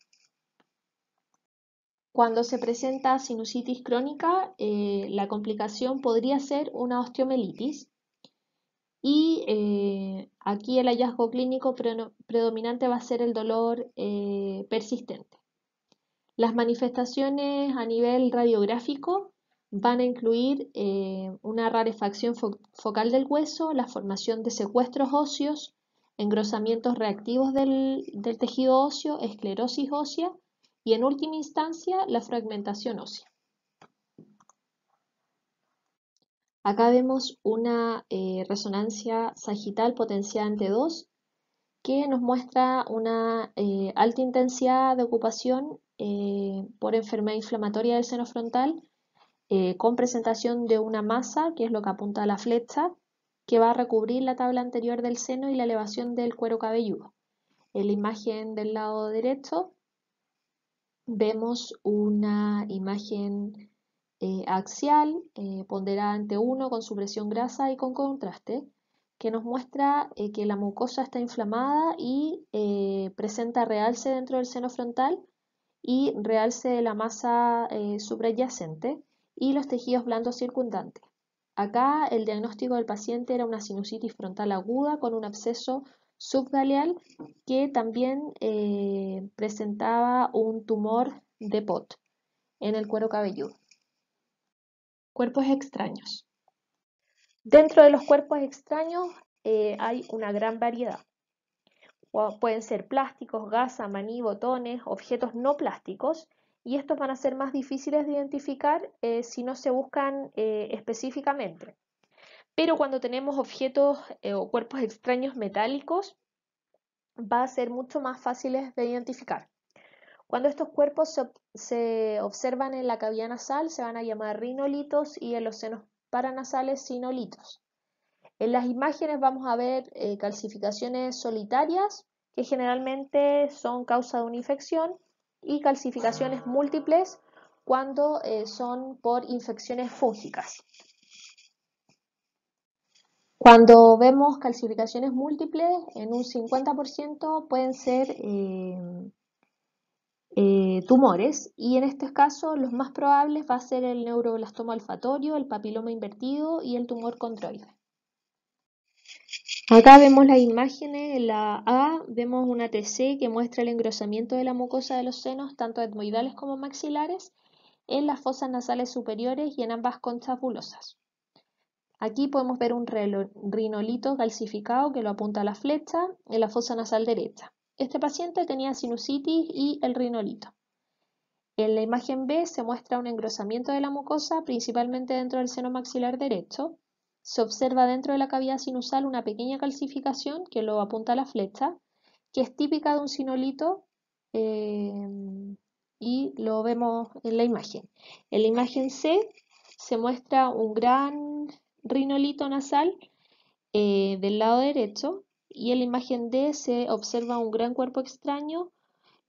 Cuando se presenta sinusitis crónica, la complicación podría ser una osteomelitis y aquí el hallazgo clínico predominante va a ser el dolor persistente. Las manifestaciones a nivel radiográfico van a incluir una rarefacción focal del hueso, la formación de secuestros óseos, engrosamientos reactivos del tejido óseo, esclerosis ósea y en última instancia la fragmentación ósea. Acá vemos una resonancia sagital potenciada en T2 que nos muestra una alta intensidad de ocupación por enfermedad inflamatoria del seno frontal con presentación de una masa, que es lo que apunta a la flecha, que va a recubrir la tabla anterior del seno y la elevación del cuero cabelludo. En la imagen del lado derecho vemos una imagen axial ponderada ante 1 con supresión grasa y con contraste, que nos muestra que la mucosa está inflamada y presenta realce dentro del seno frontal y realce de la masa subyacente y los tejidos blandos circundantes. Acá el diagnóstico del paciente era una sinusitis frontal aguda con un absceso subgaleal que también presentaba un tumor de POT en el cuero cabelludo. Cuerpos extraños. Dentro de los cuerpos extraños hay una gran variedad. Pueden ser plásticos, gasa, maní, botones, objetos no plásticos, y estos van a ser más difíciles de identificar si no se buscan específicamente. Pero cuando tenemos objetos o cuerpos extraños metálicos, va a ser mucho más fáciles de identificar. Cuando estos cuerpos se observan en la cavidad nasal, se van a llamar rinolitos y en los senos paranasales sinolitos. En las imágenes vamos a ver calcificaciones solitarias, que generalmente son causa de una infección, y calcificaciones múltiples cuando son por infecciones fúngicas. Cuando vemos calcificaciones múltiples, en un 50% pueden ser tumores, y en este caso los más probables va a ser el neuroblastoma olfatorio, el papiloma invertido y el tumor condroide. Acá vemos las imágenes. En la A vemos una TC que muestra el engrosamiento de la mucosa de los senos, tanto etmoidales como maxilares, en las fosas nasales superiores y en ambas conchas bulosas. Aquí podemos ver un rinolito calcificado que lo apunta a la flecha en la fosa nasal derecha. Este paciente tenía sinusitis y el rinolito. En la imagen B se muestra un engrosamiento de la mucosa, principalmente dentro del seno maxilar derecho. Se observa dentro de la cavidad sinusal una pequeña calcificación que lo apunta a la flecha, que es típica de un sinolito y lo vemos en la imagen. En la imagen C se muestra un gran rinolito nasal del lado derecho, y en la imagen D se observa un gran cuerpo extraño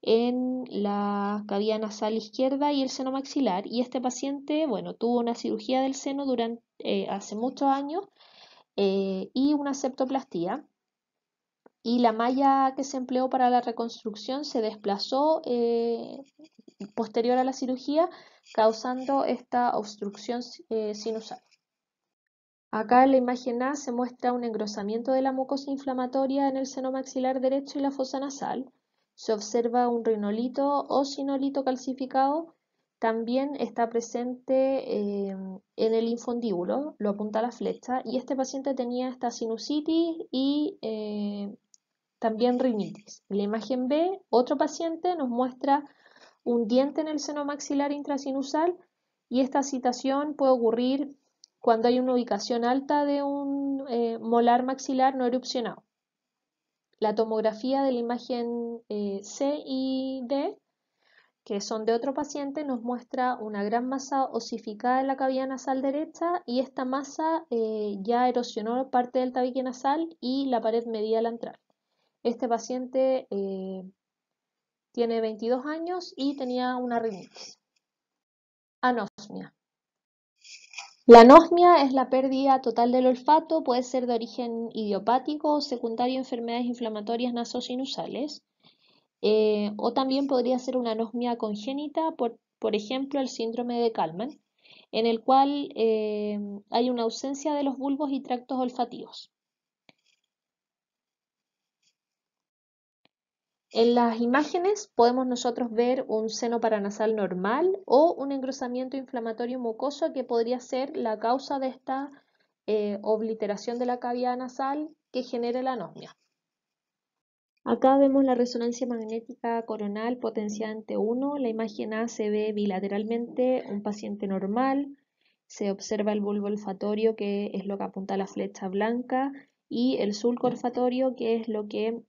en la cavidad nasal izquierda y el seno maxilar, y este paciente, bueno, tuvo una cirugía del seno hace muchos años y una septoplastía, y la malla que se empleó para la reconstrucción se desplazó posterior a la cirugía, causando esta obstrucción sinusal. Acá en la imagen A se muestra un engrosamiento de la mucosa inflamatoria en el seno maxilar derecho y la fosa nasal. Se observa un rinolito o sinolito calcificado. También está presente en el infundíbulo, lo apunta la flecha, y este paciente tenía esta sinusitis y también rinitis. En la imagen B, otro paciente nos muestra un diente en el seno maxilar intrasinusal, y esta situación puede ocurrir cuando hay una ubicación alta de un molar maxilar no erupcionado. La tomografía de la imagen C y D, que son de otro paciente, nos muestra una gran masa osificada en la cavidad nasal derecha, y esta masa ya erosionó parte del tabique nasal y la pared medial antral. Este paciente tiene 22 años y tenía una rinitis. Anosmia. La anosmia es la pérdida total del olfato, puede ser de origen idiopático o secundario a enfermedades inflamatorias nasosinusales, o también podría ser una anosmia congénita, por ejemplo, el síndrome de Kallmann, en el cual hay una ausencia de los bulbos y tractos olfativos. En las imágenes podemos nosotros ver un seno paranasal normal o un engrosamiento inflamatorio mucoso que podría ser la causa de esta obliteración de la cavidad nasal que genere la anosmia. Acá vemos la resonancia magnética coronal potenciante 1. La imagen A se ve bilateralmente un paciente normal. Se observa el bulbo olfatorio, que es lo que apunta a la flecha blanca, y el sulco olfatorio, que es lo que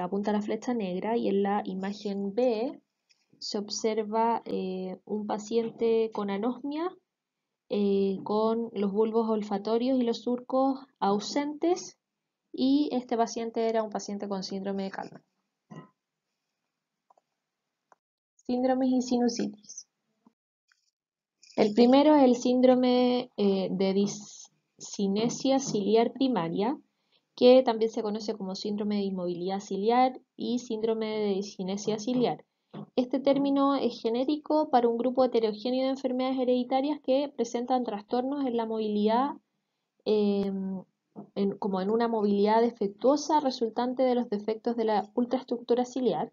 apunta a la flecha negra. Y en la imagen B se observa un paciente con anosmia, con los bulbos olfatorios y los surcos ausentes, y este paciente era un paciente con síndrome de Kallmann. Síndromes y sinusitis. El primero es el síndrome de discinesia ciliar primaria, que también se conoce como síndrome de inmovilidad ciliar y síndrome de discinesia ciliar. Este término es genérico para un grupo heterogéneo de enfermedades hereditarias que presentan trastornos en la movilidad, como en una movilidad defectuosa resultante de los defectos de la ultraestructura ciliar.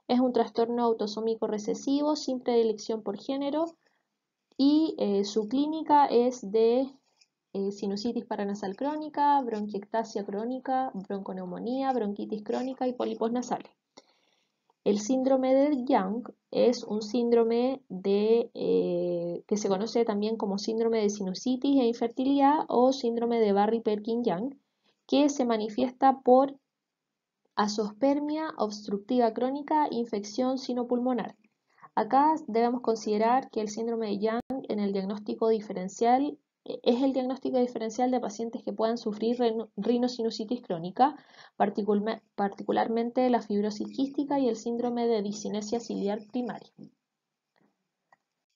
Es un trastorno autosómico recesivo sin predilección por género, y su clínica es de sinusitis paranasal crónica, bronquiectasia crónica, bronconeumonía, bronquitis crónica y pólipos nasales. El síndrome de Young es un síndrome que se conoce también como síndrome de sinusitis e infertilidad o síndrome de Barry-Perkin-Young, que se manifiesta por azospermia obstructiva crónica, infección sinopulmonar. Acá debemos considerar que el síndrome de Young en el diagnóstico diferencial es el diagnóstico diferencial de pacientes que puedan sufrir rinosinusitis crónica, particularmente la fibrosis quística y el síndrome de discinesia ciliar primaria.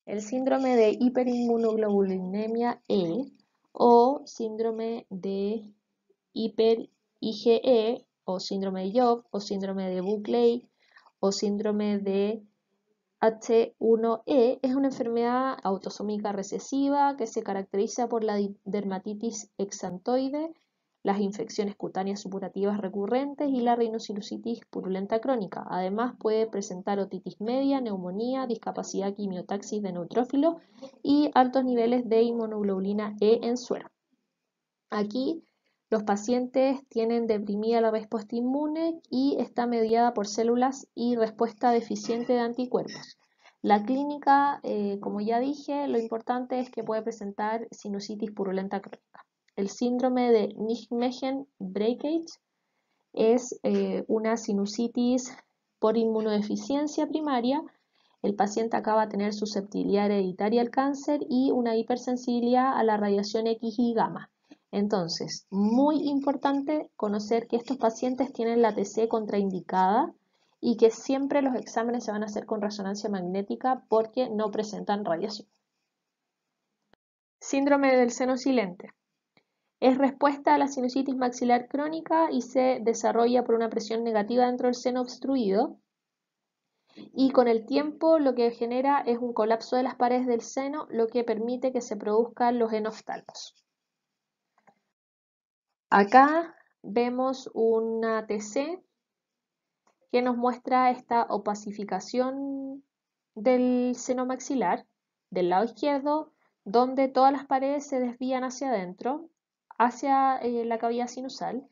El síndrome de hiperinmunoglobulinemia E o síndrome de hiper-IgE o síndrome de Job o síndrome de Buckley o síndrome de H1E es una enfermedad autosómica recesiva que se caracteriza por la dermatitis exantoide, las infecciones cutáneas supurativas recurrentes y la rinosinusitis purulenta crónica. Además puede presentar otitis media, neumonía, discapacidad quimiotaxis de neutrófilos y altos niveles de inmunoglobulina E en suero. Aquí los pacientes tienen deprimida la respuesta inmune y está mediada por células y respuesta deficiente de anticuerpos. La clínica, como ya dije, lo importante es que puede presentar sinusitis purulenta crónica. El síndrome de Nijmegen-Breakage es una sinusitis por inmunodeficiencia primaria. El paciente acaba de tener susceptibilidad hereditaria al cáncer y una hipersensibilidad a la radiación X y gamma. Entonces, muy importante conocer que estos pacientes tienen la TC contraindicada y que siempre los exámenes se van a hacer con resonancia magnética porque no presentan radiación. Síndrome del seno silente. Es respuesta a la sinusitis maxilar crónica y se desarrolla por una presión negativa dentro del seno obstruido. Y con el tiempo lo que genera es un colapso de las paredes del seno, lo que permite que se produzcan los enoftalmos. Acá vemos una TC que nos muestra esta opacificación del seno maxilar del lado izquierdo, donde todas las paredes se desvían hacia adentro, hacia la cavidad sinusal,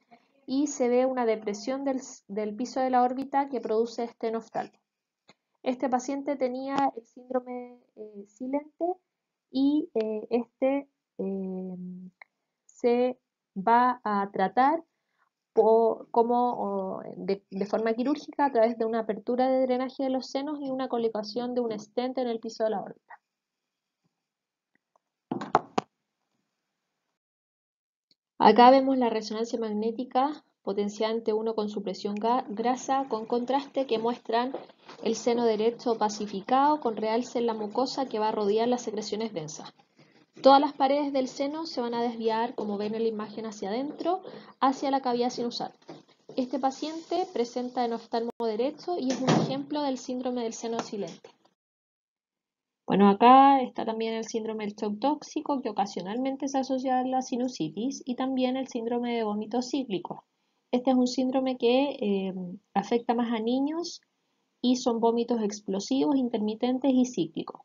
y se ve una depresión del piso de la órbita que produce este enoftalmo. Este paciente tenía el síndrome silente y se va a tratar de forma quirúrgica a través de una apertura de drenaje de los senos y una colocación de un stent en el piso de la órbita. Acá vemos la resonancia magnética potenciante 1 con supresión grasa con contraste que muestran el seno derecho pacificado con realce en la mucosa que va a rodear las secreciones densas. Todas las paredes del seno se van a desviar, como ven en la imagen, hacia adentro, hacia la cavidad sinusal. Este paciente presenta enoftalmo derecho y es un ejemplo del síndrome del seno silente. Bueno, acá está también el síndrome del shock tóxico, que ocasionalmente se asocia a la sinusitis, y también el síndrome de vómito cíclico. Este es un síndrome que afecta más a niños y son vómitos explosivos, intermitentes y cíclicos.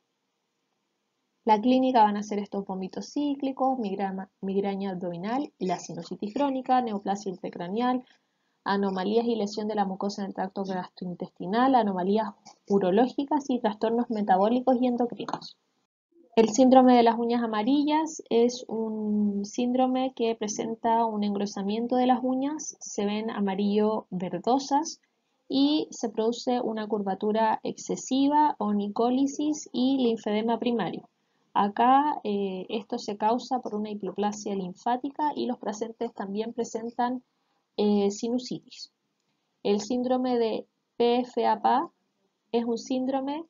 La clínica van a ser estos vómitos cíclicos, migraña abdominal, la sinusitis crónica, neoplasia intracraneal, anomalías y lesión de la mucosa en el tracto gastrointestinal, anomalías urológicas y trastornos metabólicos y endocrinos. El síndrome de las uñas amarillas es un síndrome que presenta un engrosamiento de las uñas, se ven amarillo verdosas y se produce una curvatura excesiva, onicólisis y linfedema primario. Acá esto se causa por una hipoplasia linfática y los pacientes también presentan sinusitis. El síndrome de PFAPA es un síndrome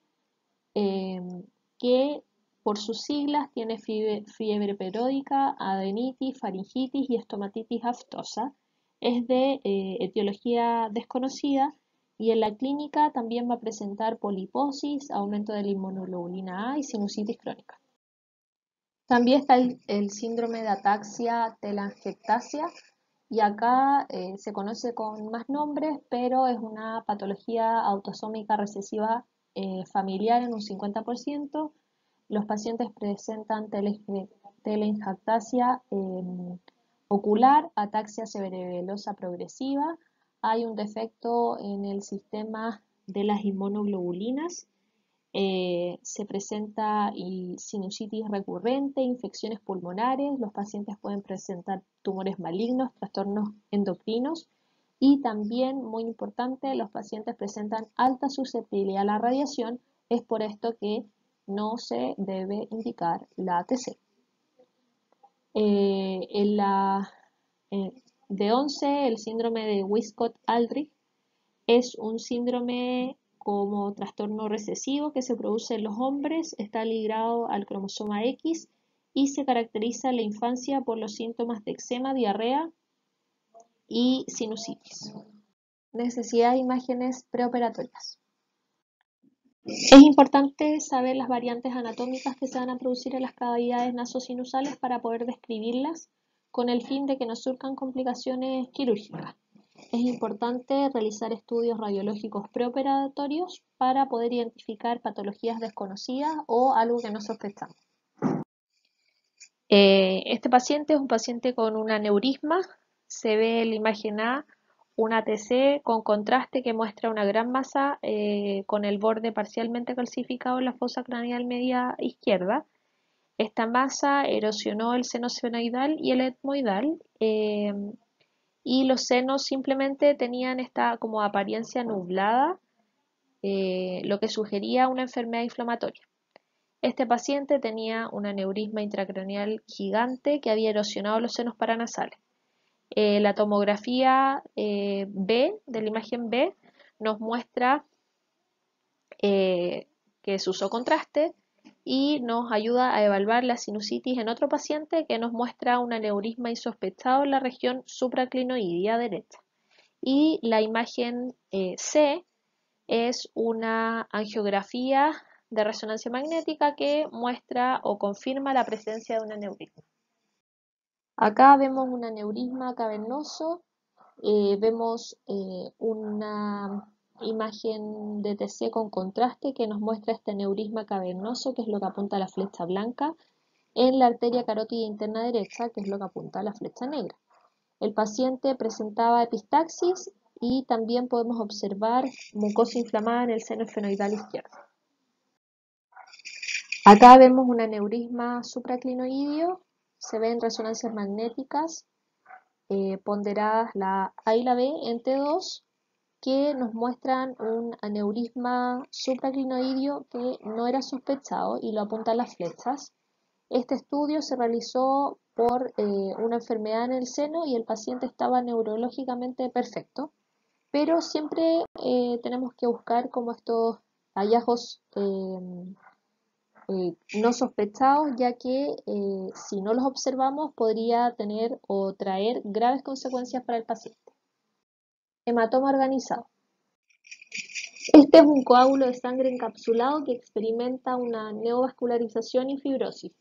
que por sus siglas tiene fiebre periódica, adenitis, faringitis y estomatitis aftosa. Es de etiología desconocida y en la clínica también va a presentar poliposis, aumento de la inmunoglobulina A y sinusitis crónica. También está el síndrome de ataxia telangiectasia y acá se conoce con más nombres, pero es una patología autosómica recesiva familiar en un 50%. Los pacientes presentan telangiectasia ocular, ataxia cerebelosa progresiva. Hay un defecto en el sistema de las inmunoglobulinas. Se presenta sinusitis recurrente, infecciones pulmonares, los pacientes pueden presentar tumores malignos, trastornos endocrinos y también, muy importante, los pacientes presentan alta susceptibilidad a la radiación, es por esto que no se debe indicar la ATC. De 11, el síndrome de Wiskott-Aldrich es un síndrome como trastorno recesivo que se produce en los hombres, está ligado al cromosoma X y se caracteriza en la infancia por los síntomas de eczema, diarrea y sinusitis. Necesidad de imágenes preoperatorias. Es importante saber las variantes anatómicas que se van a producir en las cavidades nasosinusales para poder describirlas con el fin de que no surjan complicaciones quirúrgicas. Es importante realizar estudios radiológicos preoperatorios para poder identificar patologías desconocidas o algo que no sospechamos. Este paciente es un paciente con un aneurisma, se ve en la imagen A un ATC con contraste que muestra una gran masa con el borde parcialmente calcificado en la fosa craneal media izquierda. Esta masa erosionó el seno sfenoidal y el etmoidal y los senos simplemente tenían esta como apariencia nublada, lo que sugería una enfermedad inflamatoria. Este paciente tenía un aneurisma intracraneal gigante que había erosionado los senos paranasales. La tomografía B, de la imagen B, nos muestra que se usó contraste y nos ayuda a evaluar la sinusitis en otro paciente que nos muestra un aneurisma insospechado en la región supraclinoidea derecha. Y la imagen C es una angiografía de resonancia magnética que muestra o confirma la presencia de un aneurisma. Acá vemos un aneurisma cavernoso, vemos una imagen de TC con contraste que nos muestra este aneurisma cavernoso, que es lo que apunta a la flecha blanca, en la arteria carótida interna derecha, que es lo que apunta a la flecha negra. El paciente presentaba epistaxis y también podemos observar mucosa inflamada en el seno esfenoidal izquierdo. Acá vemos un aneurisma supraclinoideo, se ven resonancias magnéticas ponderadas la A y la B en T2 que nos muestran un aneurisma supraclinoideo que no era sospechado y lo apuntan las flechas. Este estudio se realizó por una enfermedad en el seno y el paciente estaba neurológicamente perfecto, pero siempre tenemos que buscar como estos hallazgos no sospechados, ya que si no los observamos podría tener o traer graves consecuencias para el paciente. Hematoma organizado. Este es un coágulo de sangre encapsulado que experimenta una neovascularización y fibrosis.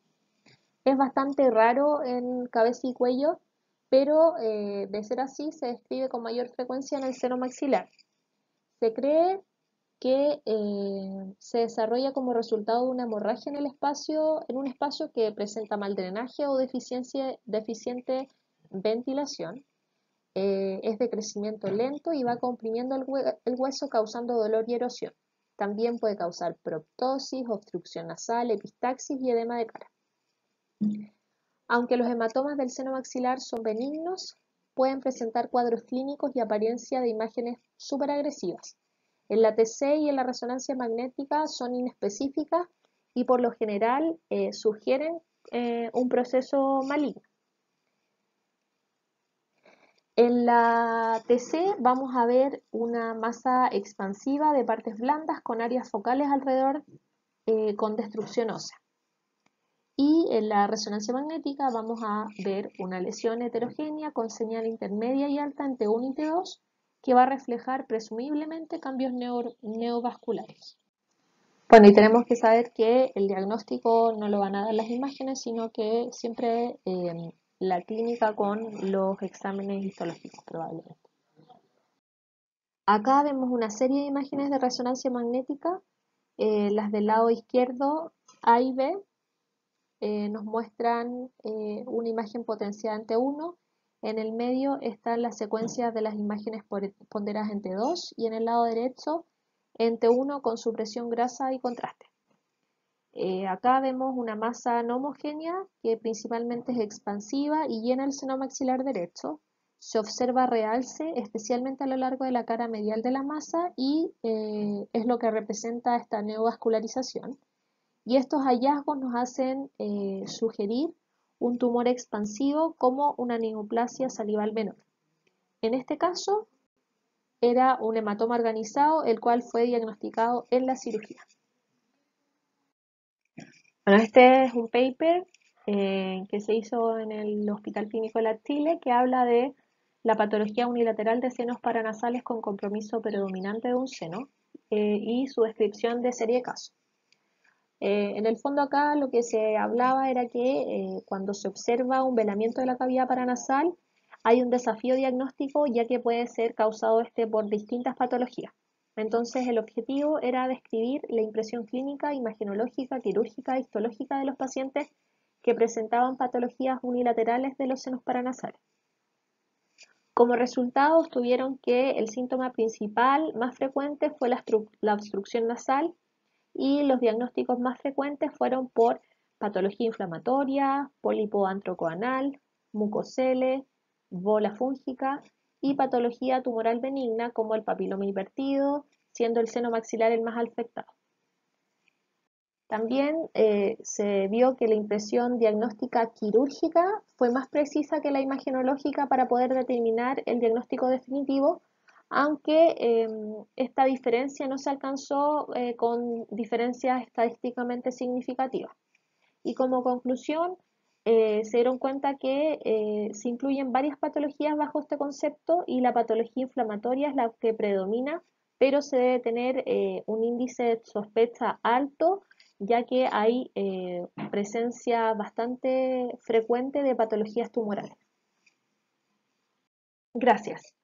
Es bastante raro en cabeza y cuello, pero de ser así se describe con mayor frecuencia en el seno maxilar. Se cree que se desarrolla como resultado de una hemorragia en un espacio que presenta mal drenaje o deficiente ventilación. Es de crecimiento lento y va comprimiendo el hueso causando dolor y erosión. También puede causar proptosis, obstrucción nasal, epistaxis y edema de cara. Aunque los hematomas del seno maxilar son benignos, pueden presentar cuadros clínicos y apariencia de imágenes superagresivas. En la TC y en la resonancia magnética son inespecíficas y por lo general sugieren un proceso maligno. En la TC vamos a ver una masa expansiva de partes blandas con áreas focales alrededor con destrucción ósea. Y en la resonancia magnética vamos a ver una lesión heterogénea con señal intermedia y alta en T1 y T2 que va a reflejar presumiblemente cambios neovasculares. Bueno, y tenemos que saber que el diagnóstico no lo van a dar las imágenes, sino que siempre la clínica con los exámenes histológicos probablemente. Acá vemos una serie de imágenes de resonancia magnética, las del lado izquierdo A y B nos muestran una imagen potenciada en T1, en el medio están las secuencias de las imágenes ponderadas en T2 y en el lado derecho en T1 con supresión grasa y contraste. Acá vemos una masa no homogénea que principalmente es expansiva y llena el seno maxilar derecho. Se observa realce especialmente a lo largo de la cara medial de la masa y es lo que representa esta neovascularización. Y estos hallazgos nos hacen sugerir un tumor expansivo como una neoplasia salival menor. En este caso era un hematoma organizado, el cual fue diagnosticado en la cirugía. Bueno, este es un paper que se hizo en el Hospital Clínico de la Chile que habla de la patología unilateral de senos paranasales con compromiso predominante de un seno y su descripción de serie de casos. En el fondo acá lo que se hablaba era que cuando se observa un velamiento de la cavidad paranasal hay un desafío diagnóstico ya que puede ser causado por distintas patologías. Entonces el objetivo era describir la impresión clínica, imagenológica, quirúrgica, histológica de los pacientes que presentaban patologías unilaterales de los senos paranasales. Como resultado tuvieron que el síntoma principal más frecuente fue la obstrucción nasal y los diagnósticos más frecuentes fueron por patología inflamatoria, pólipo antrocoanal, mucocele, bola fúngica y patología tumoral benigna como el papiloma invertido, siendo el seno maxilar el más afectado. También se vio que la impresión diagnóstica quirúrgica fue más precisa que la imagenológica para poder determinar el diagnóstico definitivo, aunque esta diferencia no se alcanzó con diferencias estadísticamente significativas. Y como conclusión, se dieron cuenta que se incluyen varias patologías bajo este concepto y la patología inflamatoria es la que predomina, pero se debe tener un índice de sospecha alto, ya que hay presencia bastante frecuente de patologías tumorales. Gracias.